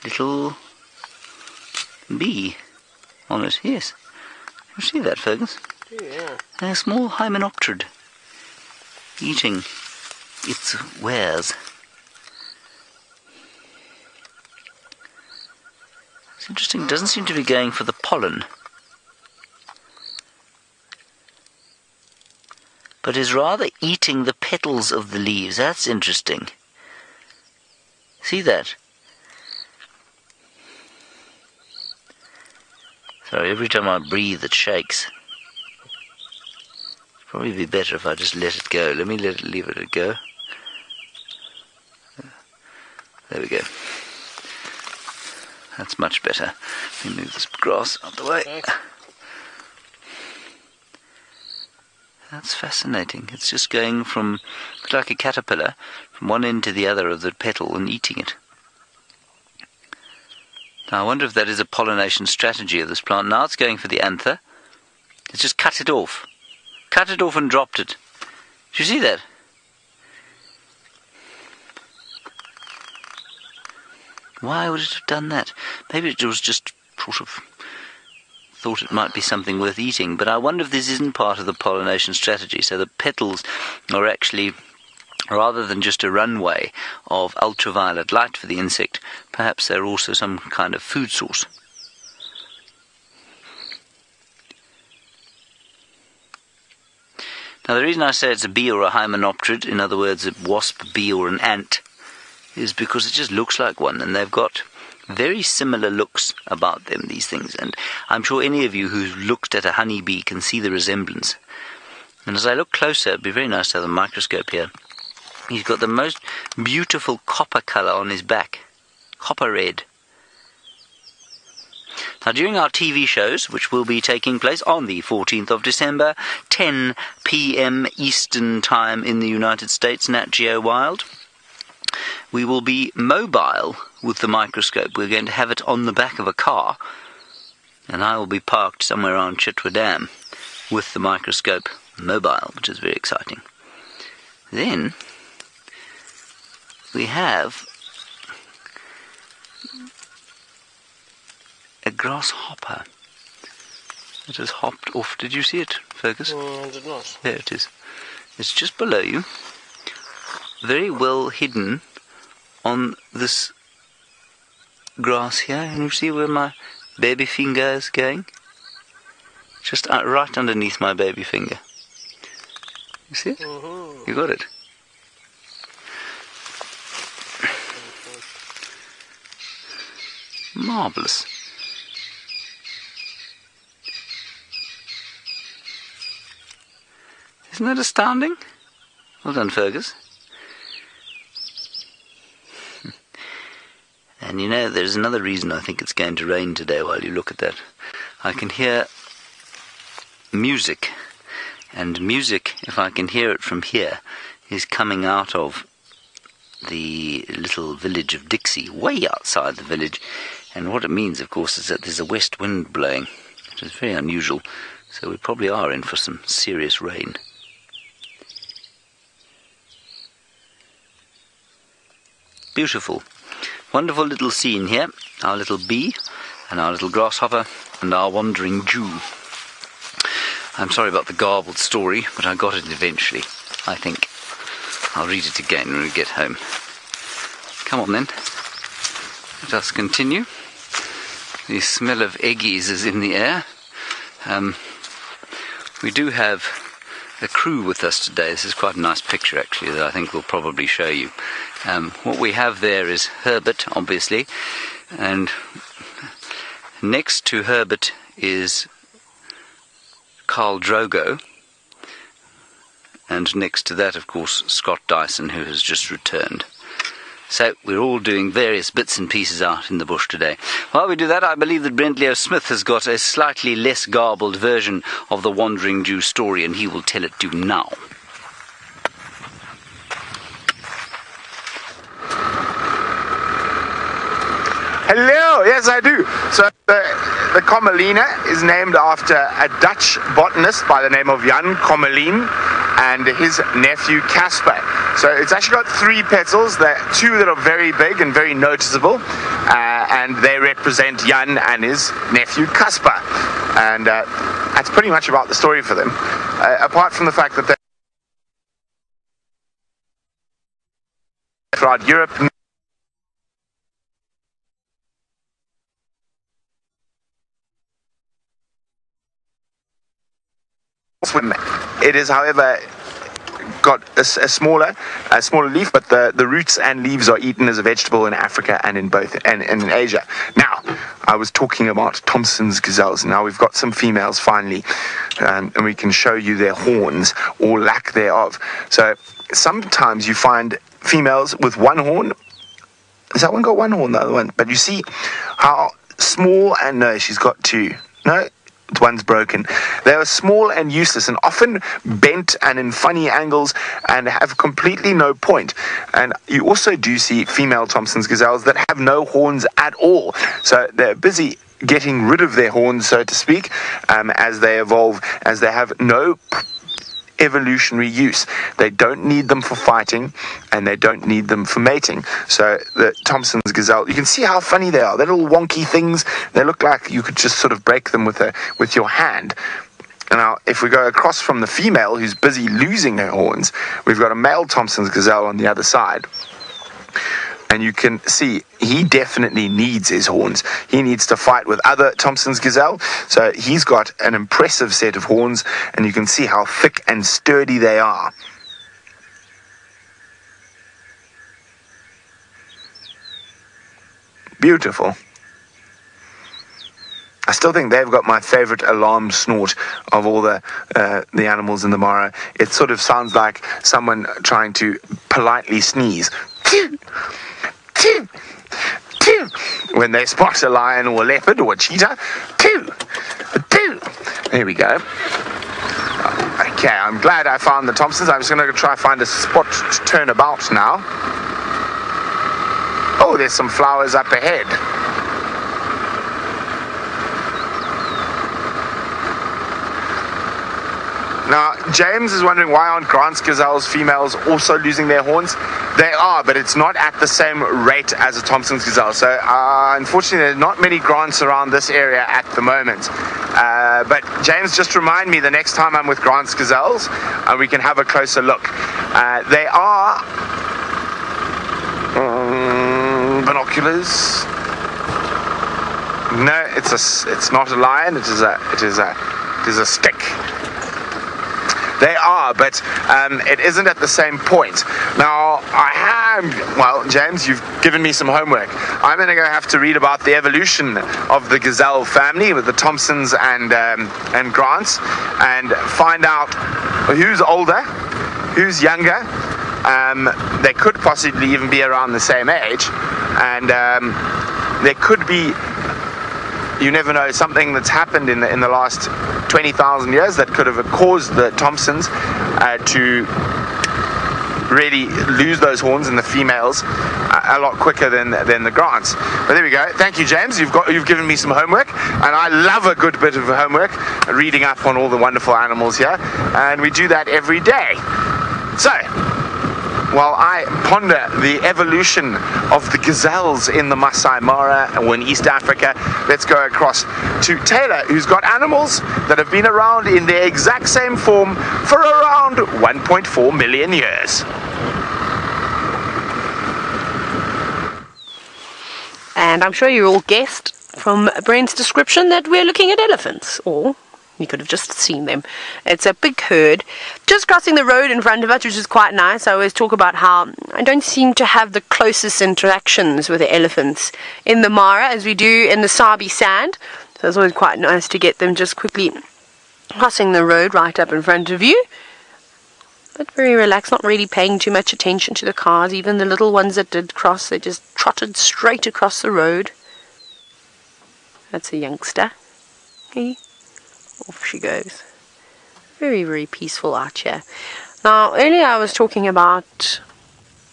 Speaker 3: little bee on it. Yes. You see that, Fergus?
Speaker 5: Yeah.
Speaker 3: A small hymenopterid eating its wares. It's interesting, it doesn't seem to be going for the pollen, but is rather eating the petals of the leaves. That's interesting. See that? Sorry, every time I breathe it shakes. It'd probably be better if I just let it go. Let me leave it go. There we go. That's much better. Let me move this grass out the way.
Speaker 5: Okay.
Speaker 3: That's fascinating. It's just going from, like a caterpillar, from one end to the other of the petal and eating it. Now I wonder if that is a pollination strategy of this plant. Now it's going for the anther. It's just cut it off. Cut it off and dropped it. Did you see that? Why would it have done that? Maybe it was just sort of thought it might be something worth eating, but I wonder if this isn't part of the pollination strategy. So the petals are actually, rather than just a runway of ultraviolet light for the insect, perhaps they're also some kind of food source. Now the reason I say it's a bee or a hymenopterid, in other words a wasp, bee or an ant, is because it just looks like one, and they've got very similar looks about them, these things, and I'm sure any of you who's looked at a honeybee can see the resemblance. And as I look closer, it'd be very nice to have a microscope here. He's got the most beautiful copper colour on his back, copper red. Now during our TV shows, which will be taking place on the 14th of December, 10 p.m. Eastern Time in the United States, Nat Geo Wild, we will be mobile with the microscope. We're going to have it on the back of a car, and I will be parked somewhere around Chitwa Dam with the microscope mobile, which is very exciting. Then we have a grasshopper that has hopped off. Did you see it, Fergus?
Speaker 5: I did not.
Speaker 3: There it is. It's just below you, very well hidden on this grass here. And you see where my baby finger is going? Just right underneath my baby finger. You see it?
Speaker 5: Mm-hmm.
Speaker 3: You got it. Marvellous. Isn't that astounding? Well done, Fergus. And you know, there's another reason I think it's going to rain today while you look at that. I can hear music. And music, if I can hear it from here, is coming out of the little village of Dixie, way outside the village. And what it means, of course, is that there's a west wind blowing, which is very unusual. So we probably are in for some serious rain. Beautiful. Wonderful little scene here. Our little bee and our little grasshopper and our wandering Jew. I'm sorry about the garbled story, but I got it eventually, I think. I'll read it again when we get home. Come on then. Let us continue. The smell of eggies is in the air. We do have a crew with us today. This is quite a nice picture actually that I think we'll probably show you. What we have there is Herbert, obviously, and next to Herbert is Carl Drogo, and next to that, of course, Scott Dyson, who has just returned. So we're all doing various bits and pieces out in the bush today. While we do that, I believe that Brent Leo Smith has got a slightly less garbled version of the Wandering Jew story, and he will tell it to you now.
Speaker 4: Hello, yes I do. So the Commelina is named after a Dutch botanist by the name of Jan Commelin and his nephew Casper. So it's actually got 3 petals, two that are very big and very noticeable, and they represent Jan and his nephew Casper. And that's pretty much about the story for them, apart from the fact that they're throughout Europe. It is, however, got a smaller leaf, but the roots and leaves are eaten as a vegetable in Africa and in in Asia. Now, I was talking about Thomson's gazelles. Now we've got some females finally, and we can show you their horns or lack thereof. So sometimes you find females with 1 horn. Has that one got 1 horn? The other one, but you see how small, and no, she's got 2. No. One's broken. They are small and useless and often bent and in funny angles and have completely no point. And you also do see female Thomson's gazelles that have no horns at all. So they're busy getting rid of their horns, so to speak, as they evolve, as they have no evolutionary use. They don't need them for fighting, and they don't need them for mating. So the Thomson's gazelle, you can see how funny they are. They're little wonky things. They look like you could just sort of break them with your hand. Now, if we go across from the female who's busy losing her horns, we've got a male Thomson's gazelle on the other side. And you can see he definitely needs his horns. He needs to fight with other Thomson's gazelle. So he's got an impressive set of horns, and you can see how thick and sturdy they are. Beautiful. I still think they've got my favorite alarm snort of all the animals in the Mara. It sort of sounds like someone trying to politely sneeze. When they spot a lion or a leopard or a cheetah. There we go. Okay, I'm glad I found the Thomsons. I'm just going to try find a spot to turn about now. Oh, there's some flowers up ahead. Now, James is wondering why aren't Grant's gazelles females also losing their horns? They are, but it's not at the same rate as a Thomson's gazelle. So, unfortunately, there are not many Grants around this area at the moment. But James, just remind me the next time I'm with Grant's gazelles, and we can have a closer look. They are binoculars. No, it's not a lion. It is a stick. They are, but it isn't at the same point. Now, well, James, you've given me some homework. I'm going to have to read about the evolution of the gazelle family with the Thomsons and Grants, and find out who's older, who's younger. They could possibly even be around the same age, and there could be, you never know, something that's happened in the last 20,000 years that could have caused the Thomsons to really lose those horns in the females a lot quicker than the Grants. But there we go. Thank you, James. You've given me some homework, and I love a good bit of homework, reading up on all the wonderful animals here, and we do that every day. So, while I ponder the evolution of the gazelles in the Masai Mara or in East Africa, let's go across to Taylor, who's got animals that have been around in their exact same form for around 1.4 million years.
Speaker 1: And I'm sure you all guessed from Brent's description that we're looking at elephants, or you could have just seen them. It's a big herd just crossing the road in front of us, which is quite nice. I always talk about how I don't seem to have the closest interactions with the elephants in the Mara as we do in the Sabi sand. So it's always quite nice to get them just quickly crossing the road right up in front of you. but very relaxed, not really paying too much attention to the cars. Even the little ones that did cross, they just trotted straight across the road. That's a youngster. Hey, off she goes. Very, very peaceful out here. Now, earlier I was talking about,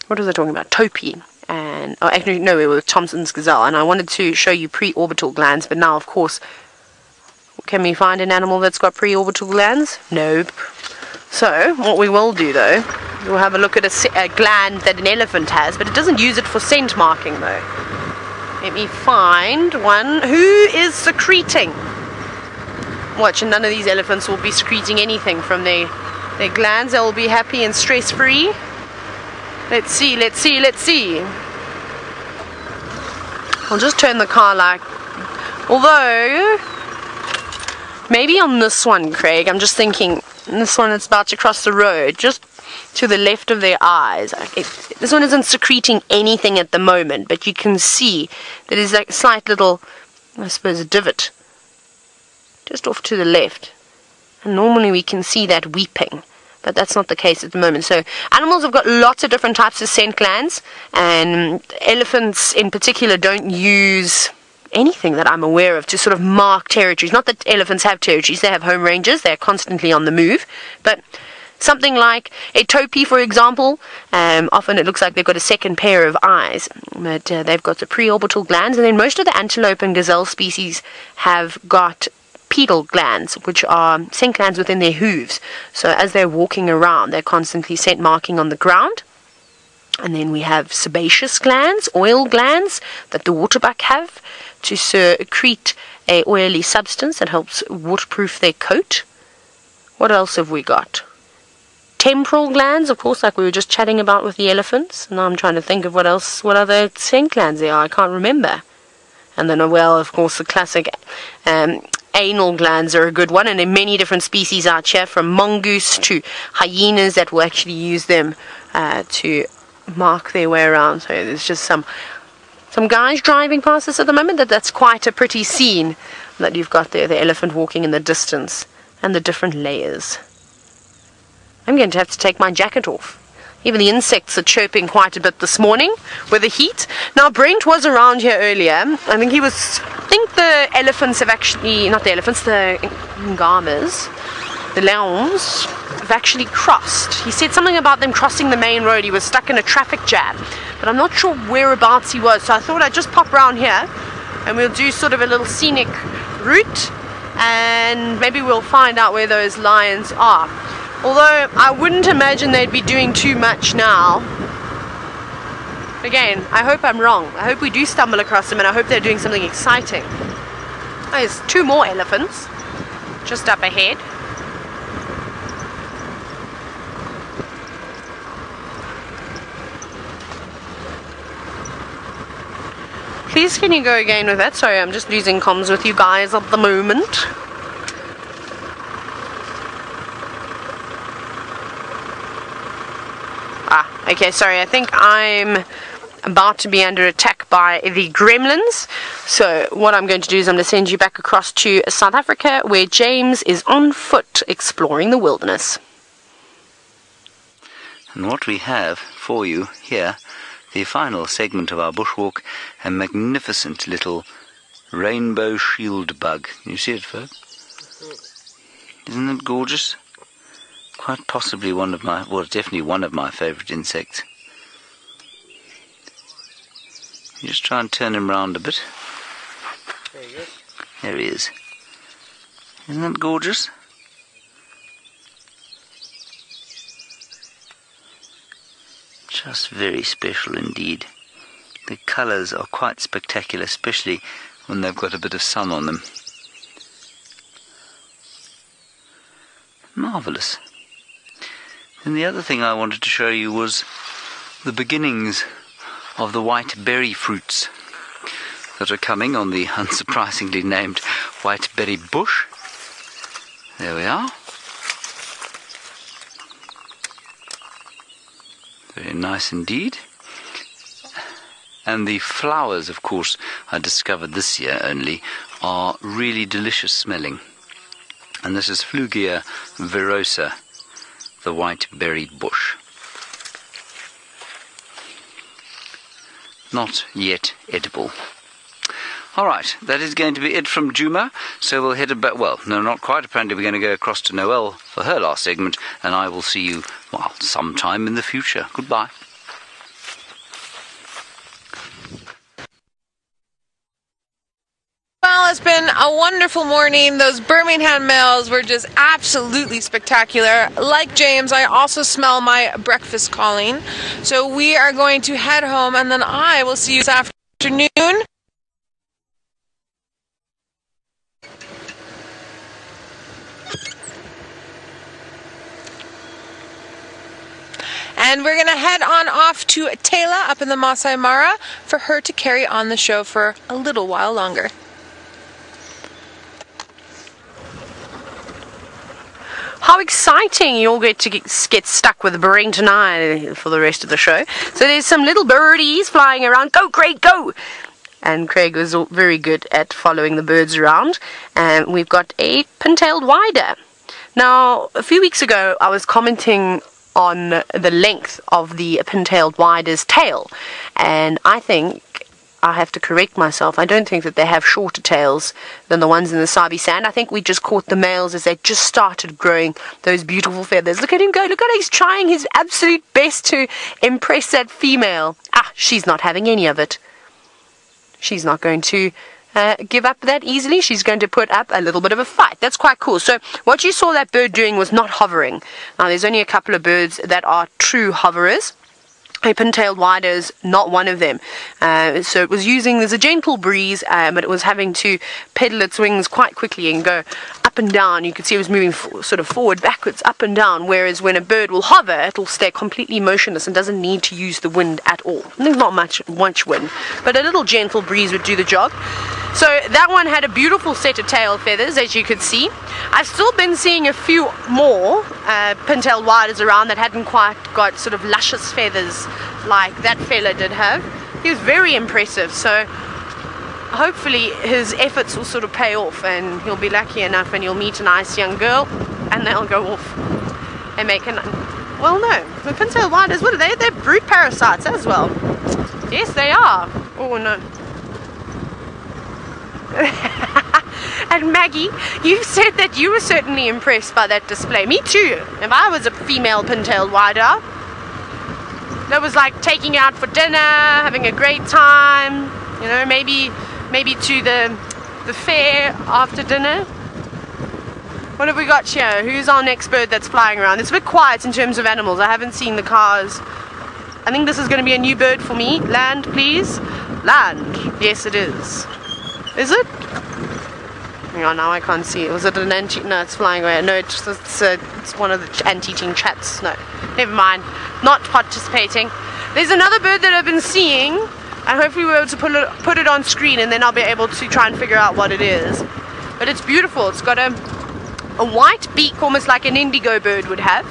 Speaker 1: what was I talking about? Topi. And, oh, actually, no, it was Thompson's gazelle. And I wanted to show you pre-orbital glands, but now, of course, can we find an animal that's got pre-orbital glands? Nope. So, what we will do, though, we'll have a look at a gland that an elephant has, but it doesn't use it for scent marking, though. Let me find one. Who is secreting? Watch, and none of these elephants will be secreting anything from their glands. They'll be happy and stress-free. Let's see, let's see, let's see. I'll just turn the car like... Although... Maybe on this one, Craig, I'm just thinking... This one that's about to cross the road, just to the left of their eyes. This one isn't secreting anything at the moment, but you can see that there's like a slight little, I suppose, a divot. Just off to the left. And normally we can see that weeping. But that's not the case at the moment. So animals have got lots of different types of scent glands, and elephants in particular don't use anything that I'm aware of to sort of mark territories. Not that elephants have territories, they have home ranges, they're constantly on the move. But something like a topi, for example, often it looks like they've got a second pair of eyes, but they've got the preorbital glands. And then most of the antelope and gazelle species have got pedal glands, which are scent glands within their hooves. So as they're walking around, they're constantly scent marking on the ground. And then we have sebaceous glands, oil glands, that the waterbuck have to secrete a oily substance that helps waterproof their coat. What else have we got? Temporal glands, of course, like we were just chatting about with the elephants. Now I'm trying to think of what other scent glands there are. I can't remember. And then, well, of course, the classic anal glands are a good one, and there are many different species out here, from mongoose to hyenas, that will actually use them to mark their way around. So there's just some guys driving past us at the moment. That's quite a pretty scene that you've got there, the elephant walking in the distance, and the different layers. I'm going to have to take my jacket off. Even the insects are chirping quite a bit this morning with the heat. Now, Brent was around here earlier. I think the elephants have actually, not the elephants, the Angamas, the lions, have actually crossed. He said something about them crossing the main road. He was stuck in a traffic jam, but I'm not sure whereabouts he was. So I thought I'd just pop around here and we'll do sort of a little scenic route, and maybe we'll find out where those lions are. Although I wouldn't imagine they'd be doing too much now. Again, I hope I'm wrong. I hope we do stumble across them, and I hope they're doing something exciting. There's two more elephants just up ahead. Please, can you go again with that? Sorry, I'm just losing comms with you guys at the moment. Okay, sorry, I think I'm about to be under attack by the gremlins. So what I'm going to do is I'm going to send you back across to South Africa, where James is on foot exploring the wilderness.
Speaker 3: And what we have for you here, the final segment of our bushwalk, a magnificent little rainbow shield bug. Can you see it, Ferg? Isn't it gorgeous? Quite possibly one of my, well, definitely one of my favourite insects. You just try and turn him round a bit.
Speaker 5: There he is.
Speaker 3: There he is. Isn't that gorgeous? Just very special indeed. The colours are quite spectacular, especially when they've got a bit of sun on them. Marvellous. And the other thing I wanted to show you was the beginnings of the white berry fruits that are coming on the unsurprisingly named white berry bush. There we are. Very nice indeed. And the flowers, of course, I discovered this year only, are really delicious smelling. And this is Flugia virosa, the white-berried bush. Not yet edible. Alright, that is going to be it from Djuma, so we'll head back. Well, no, not quite. Apparently we're going to go across to Noelle for her last segment, and I will see you, well, sometime in the future. Goodbye.
Speaker 2: Well, it's been a wonderful morning. Those Birmingham males were just absolutely spectacular. Like James, I also smell my breakfast calling. So we are going to head home, and then I will see you this afternoon. And we're going to head on off to Taylor up in the Masai Mara for her to carry on the show for a little while longer.
Speaker 1: How exciting! You all get to get stuck with the brain tonight for the rest of the show. So there's some little birdies flying around. Go, Craig, go! And Craig was very good at following the birds around. And we've got a pin-tailed wider. Now, a few weeks ago, I was commenting on the length of the pin-tailed wider's tail. And I think I have to correct myself. I don't think that they have shorter tails than the ones in the Sabi sand. I think we just caught the males as they just started growing those beautiful feathers. Look at him go. Look at him. He's trying his absolute best to impress that female. Ah, she's not having any of it. She's not going to give up that easily. She's going to put up a little bit of a fight. That's quite cool. So what you saw that bird doing was not hovering. Now there's only a couple of birds that are true hoverers. A pin-tailed wider is not one of them. So it was using, there's a gentle breeze, but it was having to pedal its wings quite quickly and go up and down. You could see it was moving sort of forward, backwards, up and down, whereas when a bird will hover, it'll stay completely motionless and doesn't need to use the wind at all. There's not much wind, but a little gentle breeze would do the job. So that one had a beautiful set of tail feathers, as you could see. I've still been seeing a few more pin-tailed widers around that hadn't quite got sort of luscious feathers like that fella did have. He was very impressive, so hopefully his efforts will sort of pay off and he'll be lucky enough and he'll meet a nice young girl and they'll go off and make a... Well, no, the pin-tailed widers, what are they? They're brood parasites as well. Yes, they are. Oh, no. And Maggie, you said that you were certainly impressed by that display. Me too. If I was a female pin-tailed wider, that was like taking out for dinner, having a great time, you know, maybe to the fair after dinner. What have we got here? Who's our next bird that's flying around? It's a bit quiet in terms of animals. I haven't seen the cars. I think this is going to be a new bird for me. Land, please. Land. Yes, it is. Is it? Hang on, now I can't see it. Was it an ant? No, it's flying away. No, it's one of the ant-eating chats. No, never mind. Not participating. There's another bird that I've been seeing, and hopefully we'll be able to put it on screen, and then I'll be able to try and figure out what it is. But it's beautiful. It's got a white beak, almost like an indigo bird would have,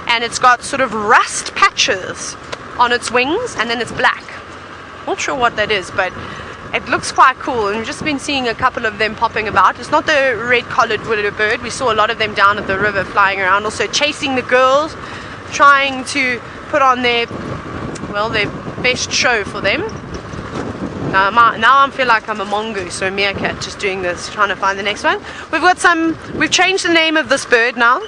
Speaker 1: and it's got sort of rust patches on its wings, and then it's black. Not sure what that is, but it looks quite cool, and we've just been seeing a couple of them popping about. It's not the red-collared willow bird. We saw a lot of them down at the river flying around, also chasing the girls, trying to put on their best show for them. Now I feel like I'm a mongoose or a meerkat just doing this, trying to find the next one. We've changed the name of this bird now.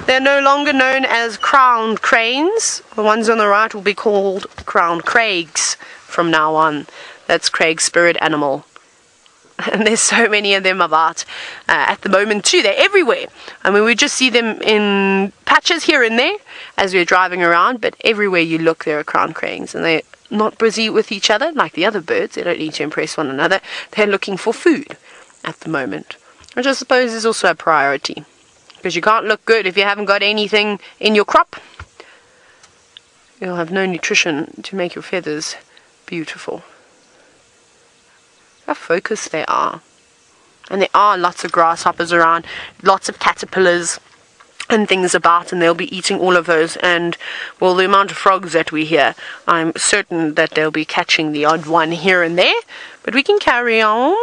Speaker 1: They're no longer known as crowned cranes. The ones on the right will be called crowned craigs from now on. That's Craig's spirit animal. And there's so many of them about at the moment too. They're everywhere. I mean, we just see them in patches here and there as we're driving around, but everywhere you look there are crowned cranes, and they're not busy with each other like the other birds. They don't need to impress one another. They're looking for food at the moment, which I suppose is also a priority, because you can't look good if you haven't got anything in your crop. You'll have no nutrition to make your feathers beautiful. How focused they are. And there are lots of grasshoppers around, lots of caterpillars and things about, and they'll be eating all of those. And, well, the amount of frogs that we hear, I'm certain that they'll be catching the odd one here and there. But we can carry on.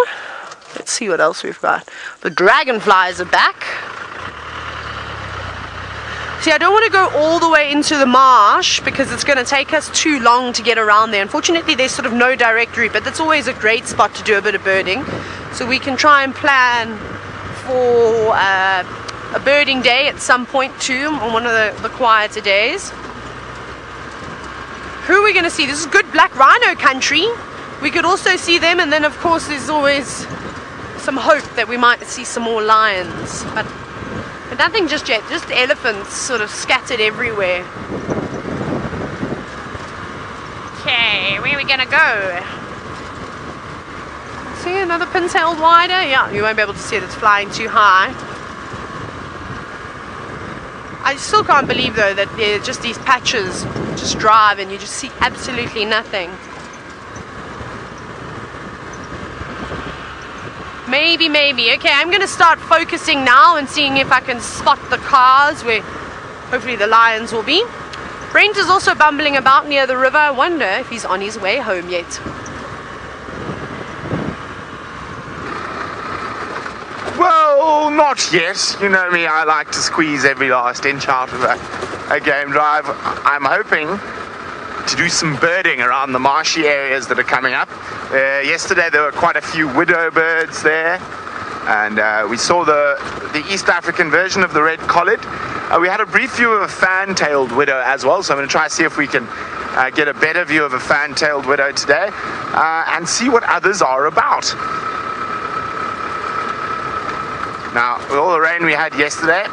Speaker 1: Let's see what else we've got. The dragonflies are back. See, I don't want to go all the way into the marsh because it's going to take us too long to get around there. Unfortunately, there's sort of no direct route, but that's always a great spot to do a bit of birding. So we can try and plan for a birding day at some point too, on one of the quieter days. Who are we going to see? This is good black rhino country. We could also see them, and then of course there's always some hope that we might see some more lions. But nothing just yet, just elephants sort of scattered everywhere. Okay, where are we gonna go? See another pintailed wider? Yeah, you won't be able to see it, it's flying too high. I still can't believe though that there are just these patches, just drive and you just see absolutely nothing. Maybe. Okay, I'm going to start focusing now and seeing if I can spot the cars where hopefully the lions will be. Brent is also bumbling about near the river. I wonder if he's on his way home yet.
Speaker 4: Well, not yet. You know me, I like to squeeze every last inch out of a game drive. I'm hoping to do some birding around the marshy areas that are coming up. Yesterday there were quite a few widow birds there, and we saw the East African version of the red collared. We had a brief view of a fan-tailed widow as well, so I'm going to try to see if we can get a better view of a fan-tailed widow today, and see what others are about. Now, with all the rain we had yesterday,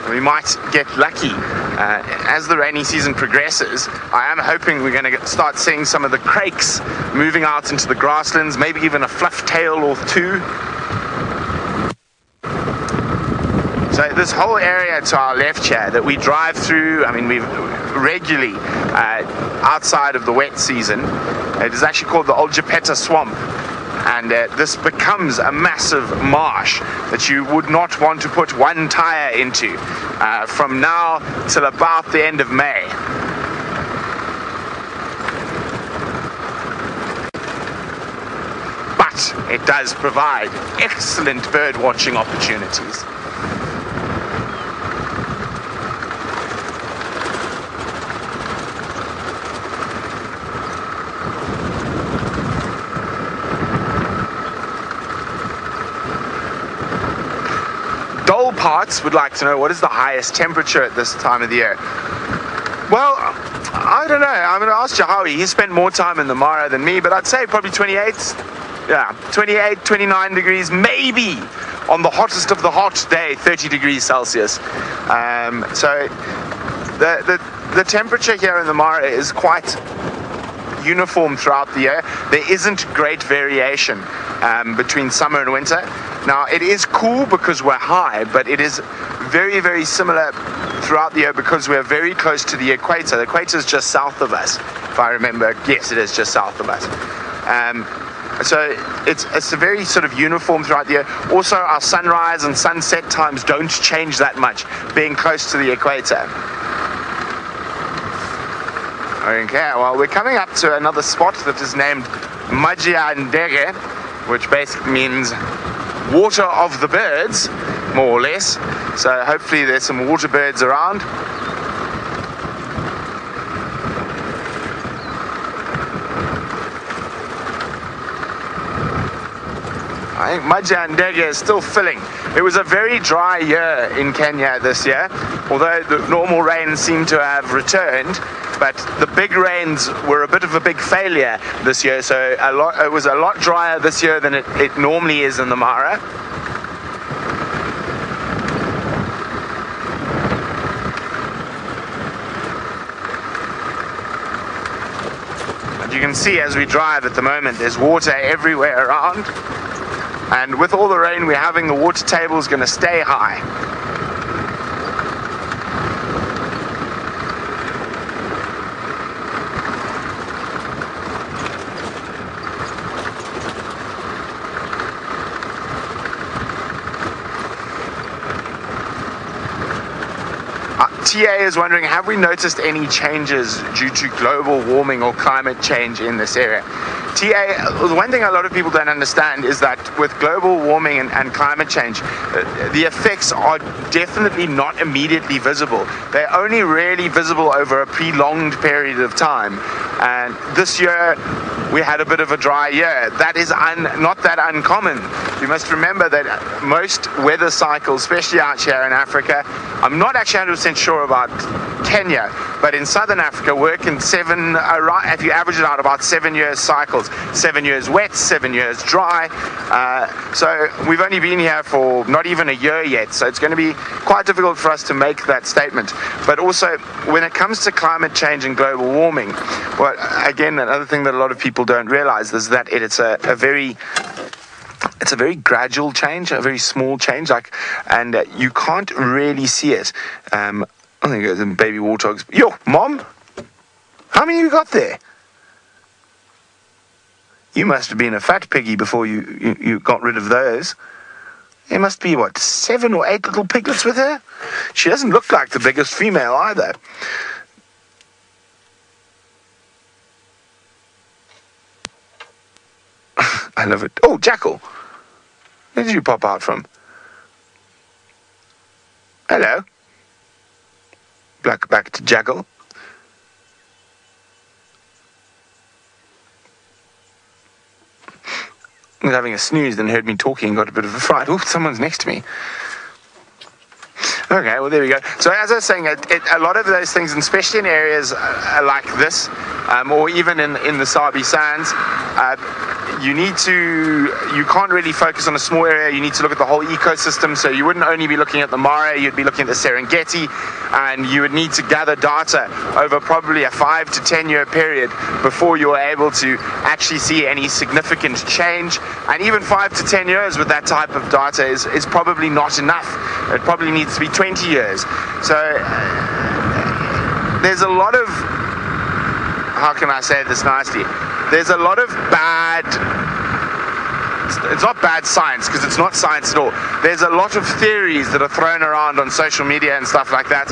Speaker 4: we might get lucky. As the rainy season progresses, I am hoping we're going to start seeing some of the crakes moving out into the grasslands, maybe even a fluff tail or two. So this whole area to our left here that we drive through, I mean, we've regularly outside of the wet season, it is actually called the Old Japeta Swamp. And this becomes a massive marsh that you would not want to put one tire into from now till about the end of May. But it does provide excellent bird watching opportunities. Parts would like to know what is the highest temperature at this time of the year. Well, I don't know. I'm going to ask Jahawi. He spent more time in the Mara than me, but I'd say probably 28. Yeah, 28, 29 degrees, maybe on the hottest of the hot day, 30 degrees Celsius. So the temperature here in the Mara is quite uniform throughout the year. There isn't great variation between summer and winter. Now, it is cool because we're high, but it is very, very similar throughout the year because we're very close to the equator. The equator is just south of us, if I remember. Yes, it is just south of us. So it's a very sort of uniform throughout the year. Also, our sunrise and sunset times don't change that much, being close to the equator. Okay, well, we're coming up to another spot that is named Majia Ndege, which basically means water of the birds, more or less. So hopefully there's some water birds around. I think Majia Ndege is still filling. It was a very dry year in Kenya this year, although the normal rains seem to have returned. But the big rains were a bit of a big failure this year, so it was a lot drier this year than it normally is in the Mara. And you can see as we drive at the moment, there's water everywhere around. And with all the rain we're having, the water table is going to stay high. TA is wondering, have we noticed any changes due to global warming or climate change in this area? TA, the one thing a lot of people don't understand is that with global warming and climate change, the effects are definitely not immediately visible. They're only really visible over a prolonged period of time. And this year, we had a bit of a dry year. That is not that uncommon. You must remember that most weather cycles, especially out here in Africa, I'm not actually 100% sure about Kenya, but in southern Africa, work in if you average it out, about 7 years cycles. 7 years wet, 7 years dry. So we've only been here for not even a year yet, so it's going to be quite difficult for us to make that statement. But also, when it comes to climate change and global warming, well, again, another thing that a lot of people don't realize is that it's a very gradual change, a very small change, and you can't really see it. I think it's in baby warthogs. Yo, Mom, how many you got there? You must have been a fat piggy before you got rid of those. There must be, 7 or 8 little piglets with her? She doesn't look like the biggest female either. I love it. Oh, Jackal. Where did you pop out from? Hello. Back to Jackal. I was having a snooze, then heard me talking and got a bit of a fright. Oh, someone's next to me. Okay, well, there we go. So as I was saying, a lot of those things, and especially in areas like this, or even in the Sabi sands, you can't really focus on a small area. You need to look at the whole ecosystem. So you wouldn't only be looking at the Mare, you'd be looking at the Serengeti, and you would need to gather data over probably a 5 to 10 year period before you're able to actually see any significant change. And even 5 to 10 years with that type of data is probably not enough. It probably needs to be 20 years. So there's a lot of, how can I say this nicely? There's a lot of it's not bad science, because it's not science at all. There's a lot of theories that are thrown around on social media and stuff like that,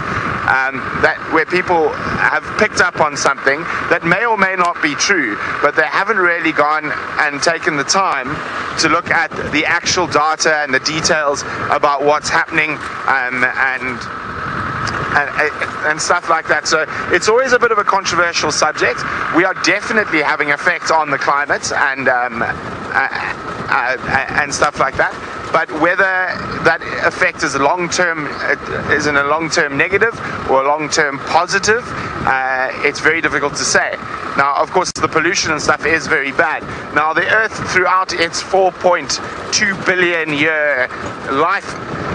Speaker 4: where people have picked up on something that may or may not be true, but they haven't really gone and taken the time to look at the actual data and the details about what's happening, and stuff like that. So it's always a bit of a controversial subject. We are definitely having effect on the climate and stuff like that. But whether that effect is in a long-term negative or a long-term positive, it's very difficult to say. Now, of course, the pollution and stuff is very bad. Now, the Earth, throughout its 4.2 billion year life,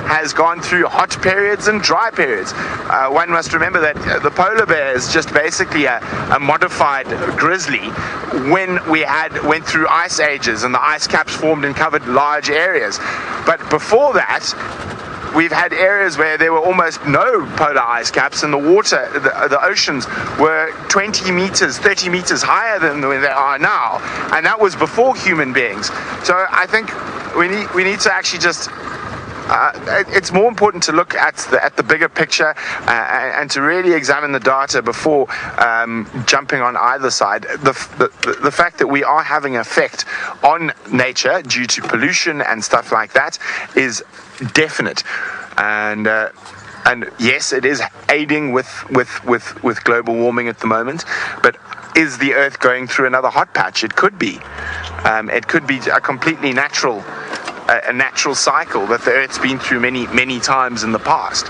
Speaker 4: has gone through hot periods and dry periods. One must remember that the polar bear is just basically a modified grizzly when we went through ice ages and the ice caps formed and covered large areas. But before that, we've had areas where there were almost no polar ice caps, and the water, the oceans were 20 meters, 30 meters higher than they are now, and that was before human beings. So I think we need to actually just it's more important to look at the bigger picture and to really examine the data before jumping on either side. The fact that we are having an effect on nature due to pollution and stuff like that is definite, and yes, it is aiding with global warming at the moment. But is the Earth going through another hot patch? It could be. It could be a completely natural cycle that the Earth's been through many times in the past.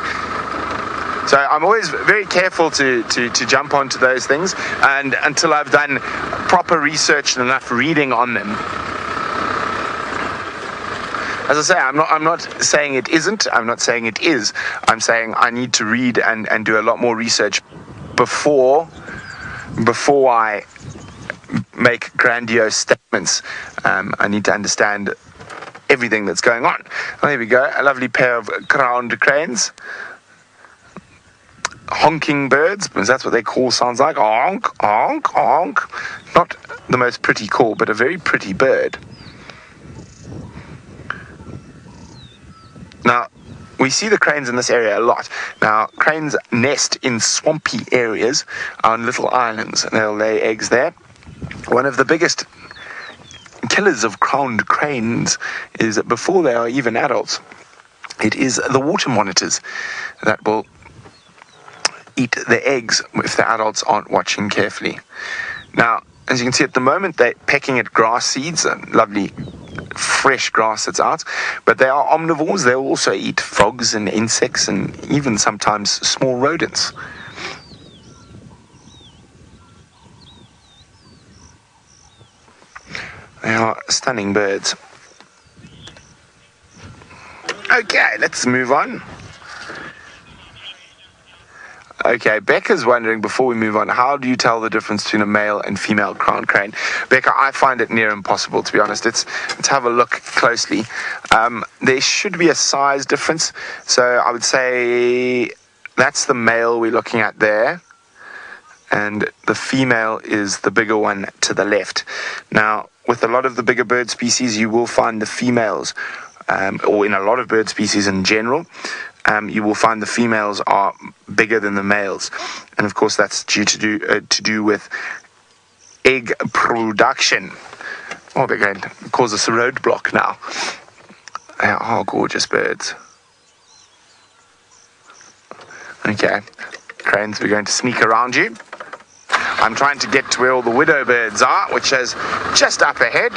Speaker 4: So I'm always very careful to jump onto those things, and until I've done proper research and enough reading on them. As I say, I'm not saying it isn't. I'm not saying it is. I'm saying I need to read and do a lot more research before I make grandiose statements. I need to understand everything that's going on. Oh, there we go. A lovely pair of crowned cranes. Honking birds, because that's what their call sounds like. Honk, honk, honk. Not the most pretty call, but a very pretty bird. Now, we see the cranes in this area a lot. Now, cranes nest in swampy areas on little islands, and they'll lay eggs there. One of the biggest killers of crowned cranes is before they are even adults, it is the water monitors that will eat the eggs if the adults aren't watching carefully. Now, as you can see at the moment, they're pecking at grass seeds, and lovely fresh grass that's out, but they are omnivores. They'll also eat frogs and insects and even sometimes small rodents. They are stunning birds. Okay, let's move on. Okay, Becca's wondering, before we move on, how do you tell the difference between a male and female crowned crane? Becca, I find it near impossible, to be honest. Let's have a look closely. There should be a size difference. So I would say that's the male we're looking at there, and the female is the bigger one to the left. Now, with a lot of the bigger bird species, you will find the females, or in a lot of bird species in general, you will find the females are bigger than the males, and of course that's due to do with egg production. Oh, they're going to cause us a roadblock now. They are gorgeous birds. Okay, cranes, we're going to sneak around you. I'm trying to get to where all the widow birds are, which is just up ahead.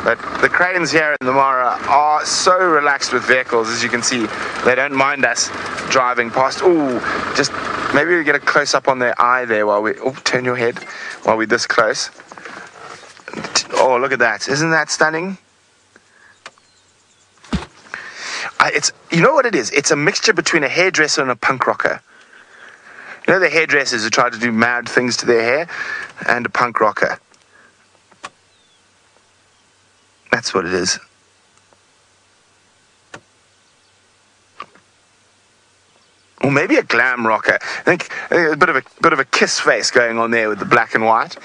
Speaker 4: But the cranes here in the Mara are so relaxed with vehicles, as you can see. They don't mind us driving past. Oh, just maybe we get a close up on their eye there while we, turn your head while we're this close. Oh, look at that. Isn't that stunning? It's, you know what it is? It's a mixture between a hairdresser and a punk rocker. You know the hairdressers who try to do mad things to their hair, and a punk rocker. That's what it is. Or maybe a glam rocker. I think a bit of a kiss face going on there with the black and white.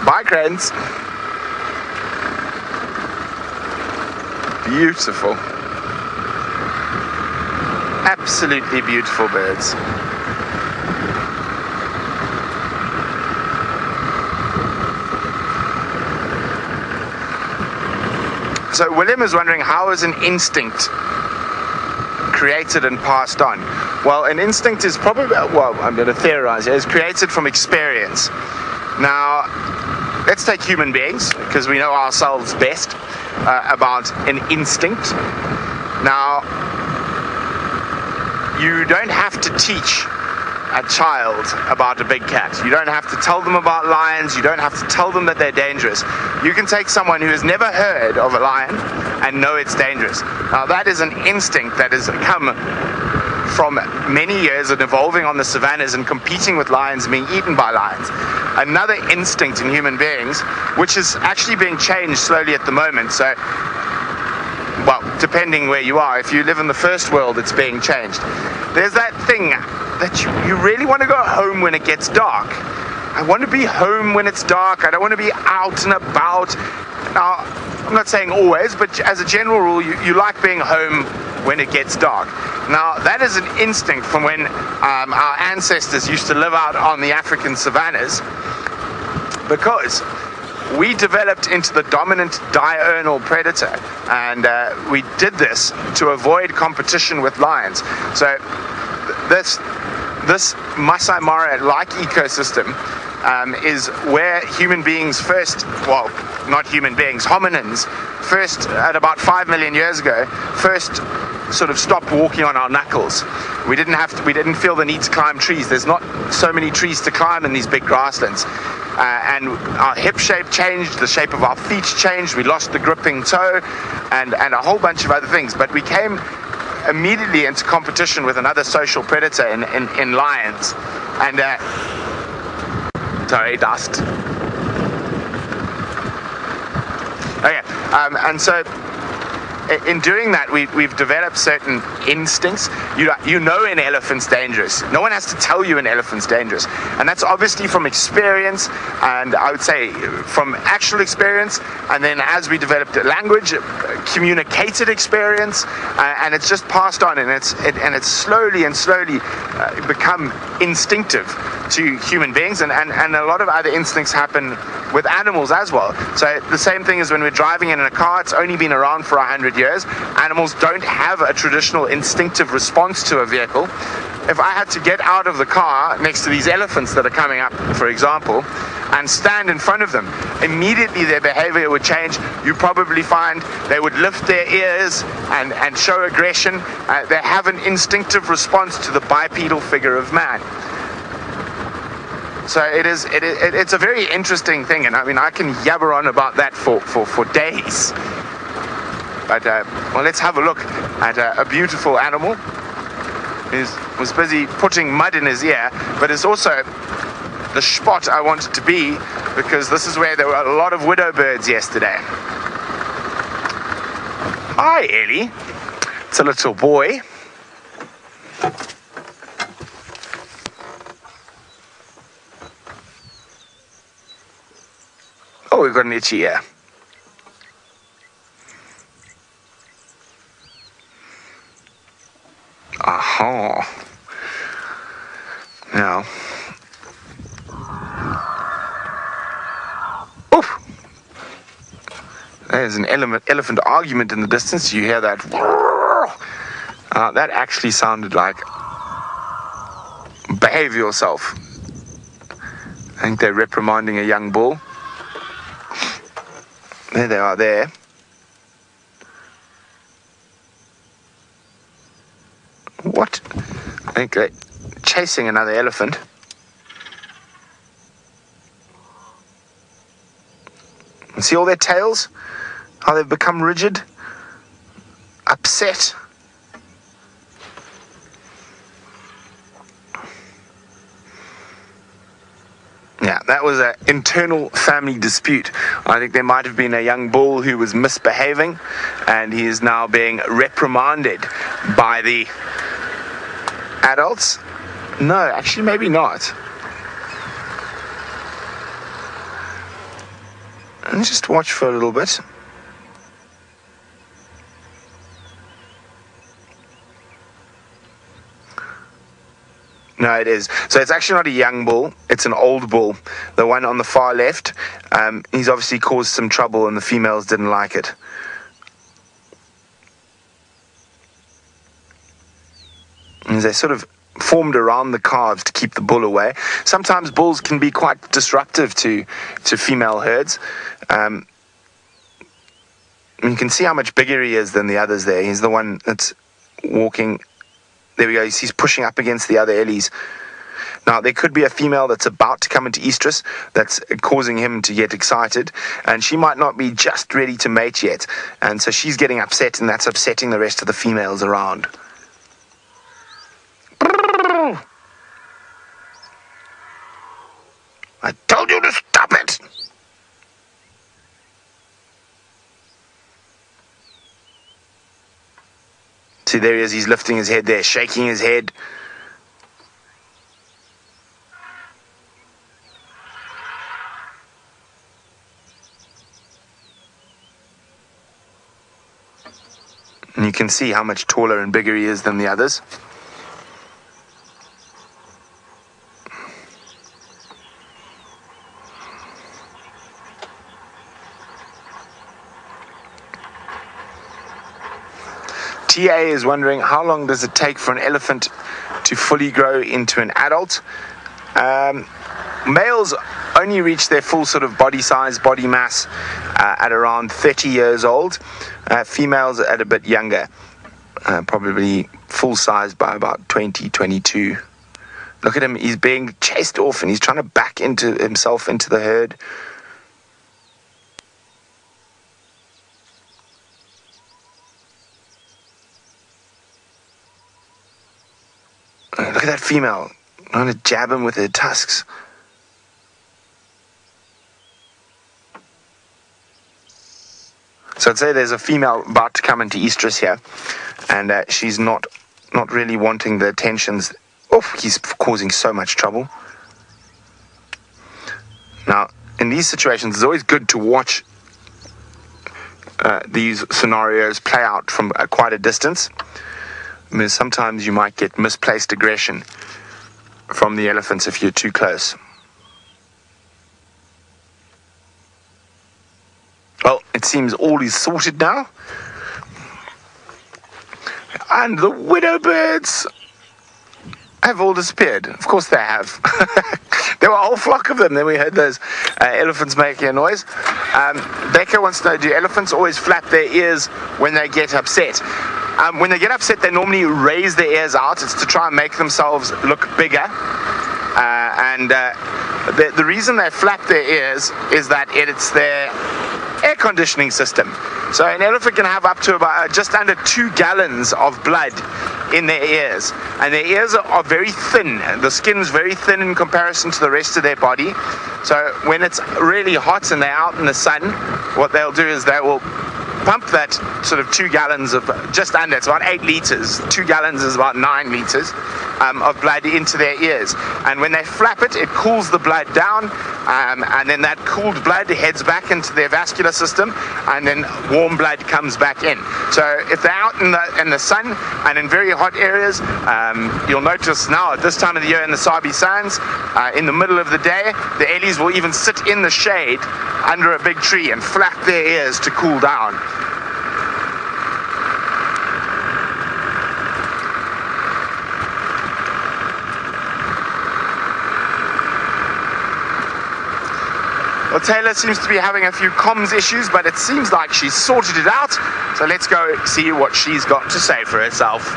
Speaker 4: Bye, cranes. Beautiful. Absolutely beautiful birds. So William is wondering, how is an instinct created and passed on? Well, an instinct is probably, well, I'm going to theorize here, is created from experience. Now, let's take human beings, because we know ourselves best about an instinct. Now, you don't have to teach a child about a big cat. You don't have to tell them about lions. You don't have to tell them that they're dangerous. You can take someone who has never heard of a lion and know it's dangerous. Now, that is an instinct that has come from many years of evolving on the savannas and competing with lions and being eaten by lions. Another instinct in human beings, which is actually being changed slowly at the moment. So, well, depending where you are. If you live in the first world, it's being changed. There's that thing that you really want to go home when it gets dark. I want to be home when it's dark. I don't want to be out and about. Now, I'm not saying always, but as a general rule, you like being home when it gets dark. Now, that is an instinct from when our ancestors used to live out on the African savannas, because we developed into the dominant diurnal predator, and we did this to avoid competition with lions. So this Masai Mara-like ecosystem is where human beings first, well, not human beings, hominins, first, at about 5 million years ago, first sort of stopped walking on our knuckles. We didn't feel the need to climb trees. There's not so many trees to climb in these big grasslands. And our hip shape changed, the shape of our feet changed, we lost the gripping toe, and a whole bunch of other things. But we came immediately into competition with another social predator in lions. And, sorry, dust. Okay, and so in doing that, we've developed certain instincts. You know an elephant's dangerous. No one has to tell you an elephant's dangerous. And that's obviously from experience, and I would say from actual experience. And then as we developed language, communicated experience, and it's just passed on, and it's slowly become instinctive to human beings, and a lot of other instincts happen with animals as well. So the same thing as when we're driving in a car, it's only been around for 100 years. Animals don't have a traditional instinctive response to a vehicle. If I had to get out of the car next to these elephants that are coming up, for example, and stand in front of them, immediately their behavior would change. You probably find they would lift their ears and show aggression. They have an instinctive response to the bipedal figure of man. So it's a very interesting thing, and I mean, I can yabber on about that for days. But well, let's have a look at a beautiful animal. He was busy putting mud in his ear, but it's also the spot I wanted to be, because this is where there were a lot of widow birds yesterday. Hi, Ellie. It's a little boy. Oh, we've got an itchy ear. Aha. Now. Oof. There's an elephant argument in the distance. You hear that? That actually sounded like behave yourself. I think they're reprimanding a young bull. There they are there. What? I think they're chasing another elephant. See all their tails? How they've become rigid? Upset? Yeah, that was an internal family dispute. I think there might have been a young bull who was misbehaving, and he is now being reprimanded by the adults. No, actually, maybe not. And just watch for a little bit. No, it is. So it's actually not a young bull. It's an old bull. The one on the far left, he's obviously caused some trouble and the females didn't like it. And they sort of formed around the calves to keep the bull away. Sometimes bulls can be quite disruptive to female herds. You can see how much bigger he is than the others there. He's the one that's walking. There we go. He's pushing up against the other ellies. Now, there could be a female that's about to come into estrus that's causing him to get excited, and she might not be just ready to mate yet, and so she's getting upset, and that's upsetting the rest of the females around. I told you to stop it! See, there he is. He's lifting his head there, shaking his head. And you can see how much taller and bigger he is than the others. TA is wondering, how long does it take for an elephant to fully grow into an adult? Males only reach their full sort of body size, body mass at around 30 years old. Females at a bit younger, probably full size by about 20, 22. Look at him, he's being chased off and he's trying to back into himself into the herd. Look at that female. I'm going to jab him with her tusks. So I'd say there's a female about to come into estrus here, and she's not really wanting the attentions. Oh, he's causing so much trouble. Now, in these situations, it's always good to watch these scenarios play out from quite a distance. I mean, sometimes you might get misplaced aggression from the elephants if you're too close. Well, it seems all is sorted now. And the widow birds have all disappeared. Of course they have. There were a whole flock of them. Then we heard those elephants making a noise. Becca wants to know, do elephants always flap their ears when they get upset? When they get upset, they normally raise their ears out. It's to try and make themselves look bigger. The reason they flap their ears is that it's their air conditioning system. So an elephant can have up to about just under 2 gallons of blood in their ears, and their ears are very thin. The skin is very thin in comparison to the rest of their body. So when it's really hot and they're out in the sun, what they'll do is they will pump that sort of 2 gallons of, just under, it's about 8 liters. 2 gallons is about 9 liters of blood into their ears. And when they flap it, it cools the blood down, and then that cooled blood heads back into their vascular system, and then warm blood comes back in. So if they're out in the sun and in very hot areas, you'll notice now at this time of the year in the Sabi sands, in the middle of the day, the ellies will even sit in the shade under a big tree and flap their ears to cool down. Well, Taylor seems to be having a few comms issues, but it seems like she's sorted it out. So let's go see what she's got to say for herself.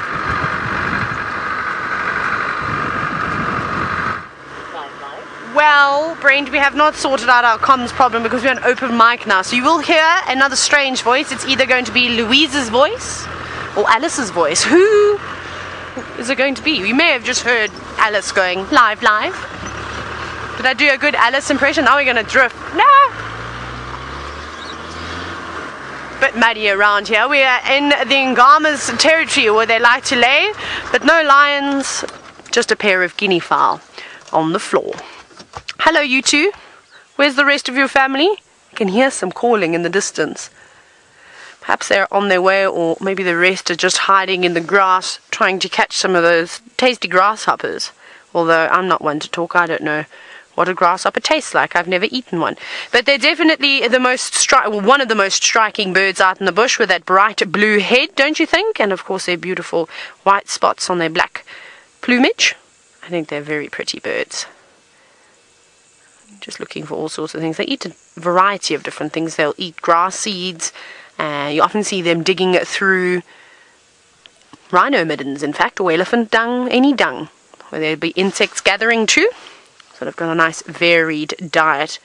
Speaker 1: Well, Brent, we have not sorted out our comms problem because we're on open mic now. So you will hear another strange voice. It's either going to be Louise's voice or Alice's voice. Who is it going to be? You may have just heard Alice going, live, live. Did I do a good Alice impression? Now we're going to drift. No! Bit muddy around here. We are in the Angama's territory where they like to lay, but no lions, just a pair of guinea fowl on the floor. Hello, you two. Where's the rest of your family? I can hear some calling in the distance. Perhaps they're on their way, or maybe the rest are just hiding in the grass, trying to catch some of those tasty grasshoppers. Although I'm not one to talk, I don't know what a grasshopper tastes like. I've never eaten one. But they're definitely the one of the most striking birds out in the bush, with that bright blue head, don't you think? And of course their beautiful white spots on their black plumage. I think they're very pretty birds. Just looking for all sorts of things. They eat a variety of different things. They'll eat grass seeds. You often see them digging through rhino middens, in fact, or elephant dung, any dung, where there'll be insects gathering too. So they've got a nice varied diet.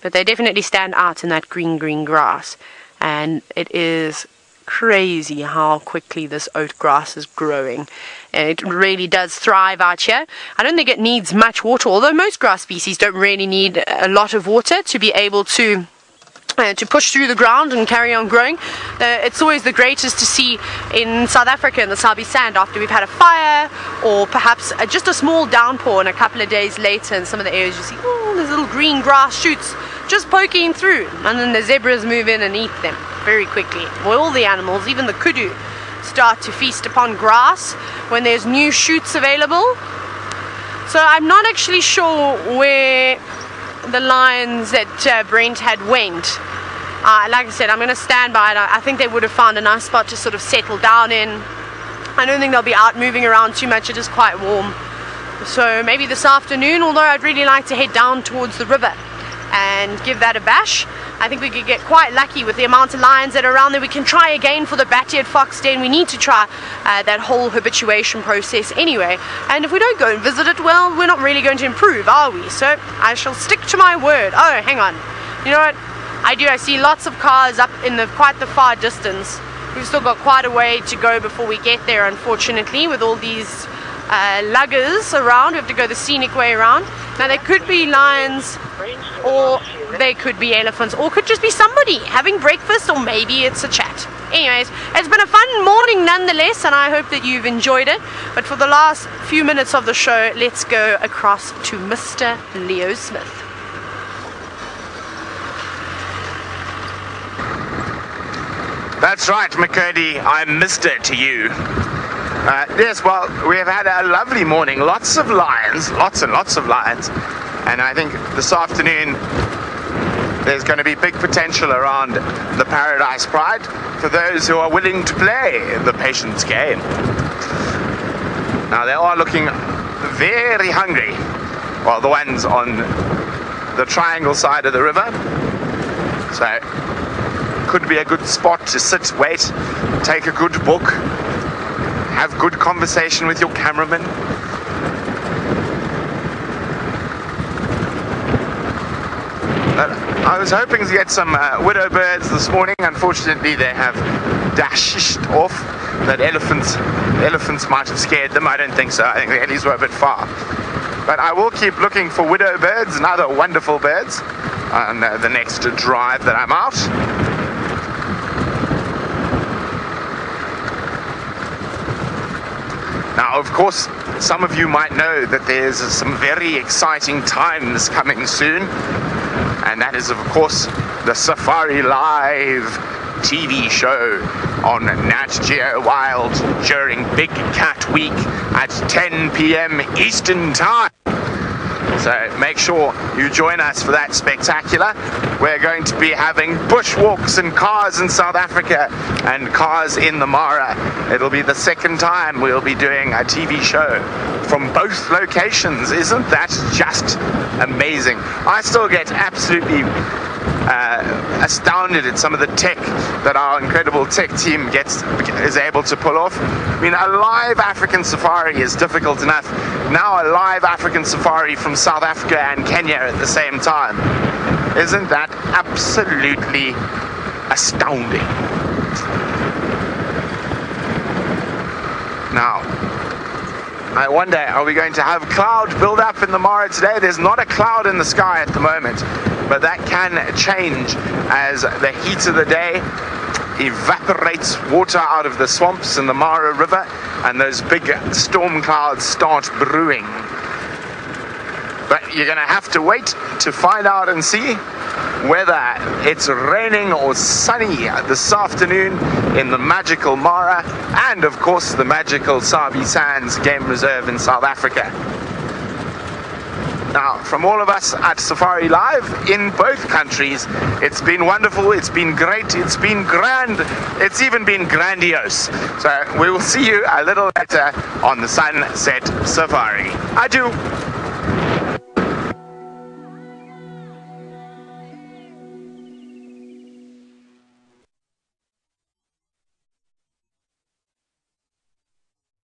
Speaker 1: But they definitely stand out in that green grass. And it is crazy how quickly this oat grass is growing. It really does thrive out here. I don't think it needs much water, although most grass species don't really need a lot of water to be able to push through the ground and carry on growing. It's always the greatest to see in South Africa in the Sabi sand after we've had a fire, or perhaps just a small downpour, and a couple of days later in some of the areas you see, oh, there's little green grass shoots just poking through, and then the zebras move in and eat them very quickly. Well, all the animals, even the kudu, start to feast upon grass when there's new shoots available. So I'm not actually sure where the lions that Brent had went. Like I said, I'm going to stand by it. I think they would have found a nice spot to sort of settle down in. I don't think they'll be out moving around too much. It is quite warm. So maybe this afternoon, although I'd really like to head down towards the river and give that a bash. I think we could get quite lucky with the amount of lions that are around there. We can try again for the bat-eared fox den. We need to try that whole habituation process anyway. And if we don't go and visit it, well, we're not really going to improve, are we? So I shall stick to my word. Oh, hang on. You know what? I see lots of cars up in quite the far distance. We've still got quite a way to go before we get there, unfortunately, with all these luggers around. We have to go the scenic way around. Now, there could be lions, or they could be elephants, or could just be somebody having breakfast, or maybe it's a chat. Anyways, it's been a fun morning nonetheless, and I hope that you've enjoyed it. But for the last few minutes of the show, let's go across to Mr. Leo Smith.
Speaker 4: That's right, McCurdy. I'm Mr. to you. Yes, well, we have had a lovely morning. Lots of lions, lots and lots of lions. And I think this afternoon there's going to be big potential around the Paradise Pride for those who are willing to play the patience game. Now, they are looking very hungry. Well, the ones on the triangle side of the river. So, could be a good spot to sit, wait, take a good book, have good conversation with your cameraman. I was hoping to get some widow birds this morning. Unfortunately, they have dashed off. That elephants might have scared them. I don't think so. I think the ellies were a bit far. But I will keep looking for widow birds and other wonderful birds on the next drive that I'm out. Now, of course, some of you might know that there's some very exciting times coming soon. And that is, of course, the Safari Live TV show on Nat Geo Wild during Big Cat Week at 10 p.m. Eastern Time. So make sure you join us for that spectacular. We're going to be having bushwalks and cars in South Africa and cars in the Mara. It'll be the second time we'll be doing a TV show from both locations. Isn't that just amazing? I still get absolutely astounded at some of the tech that our incredible tech team is able to pull off. I mean, a live African safari is difficult enough. Now a live African safari from South Africa and Kenya at the same time. Isn't that absolutely astounding? Now, I wonder, are we going to have cloud build up in the Mara today? There's not a cloud in the sky at the moment, but that can change as the heat of the day evaporates water out of the swamps in the Mara River and those big storm clouds start brewing. But you're going to have to wait to find out and see whether it's raining or sunny this afternoon in the magical Mara and, of course, the magical Sabi Sands Game Reserve in South Africa. Now, from all of us at Safari Live in both countries, it's been wonderful, it's been great, it's been grand, it's even been grandiose. So we will see you a little later on the Sunset Safari. Adieu.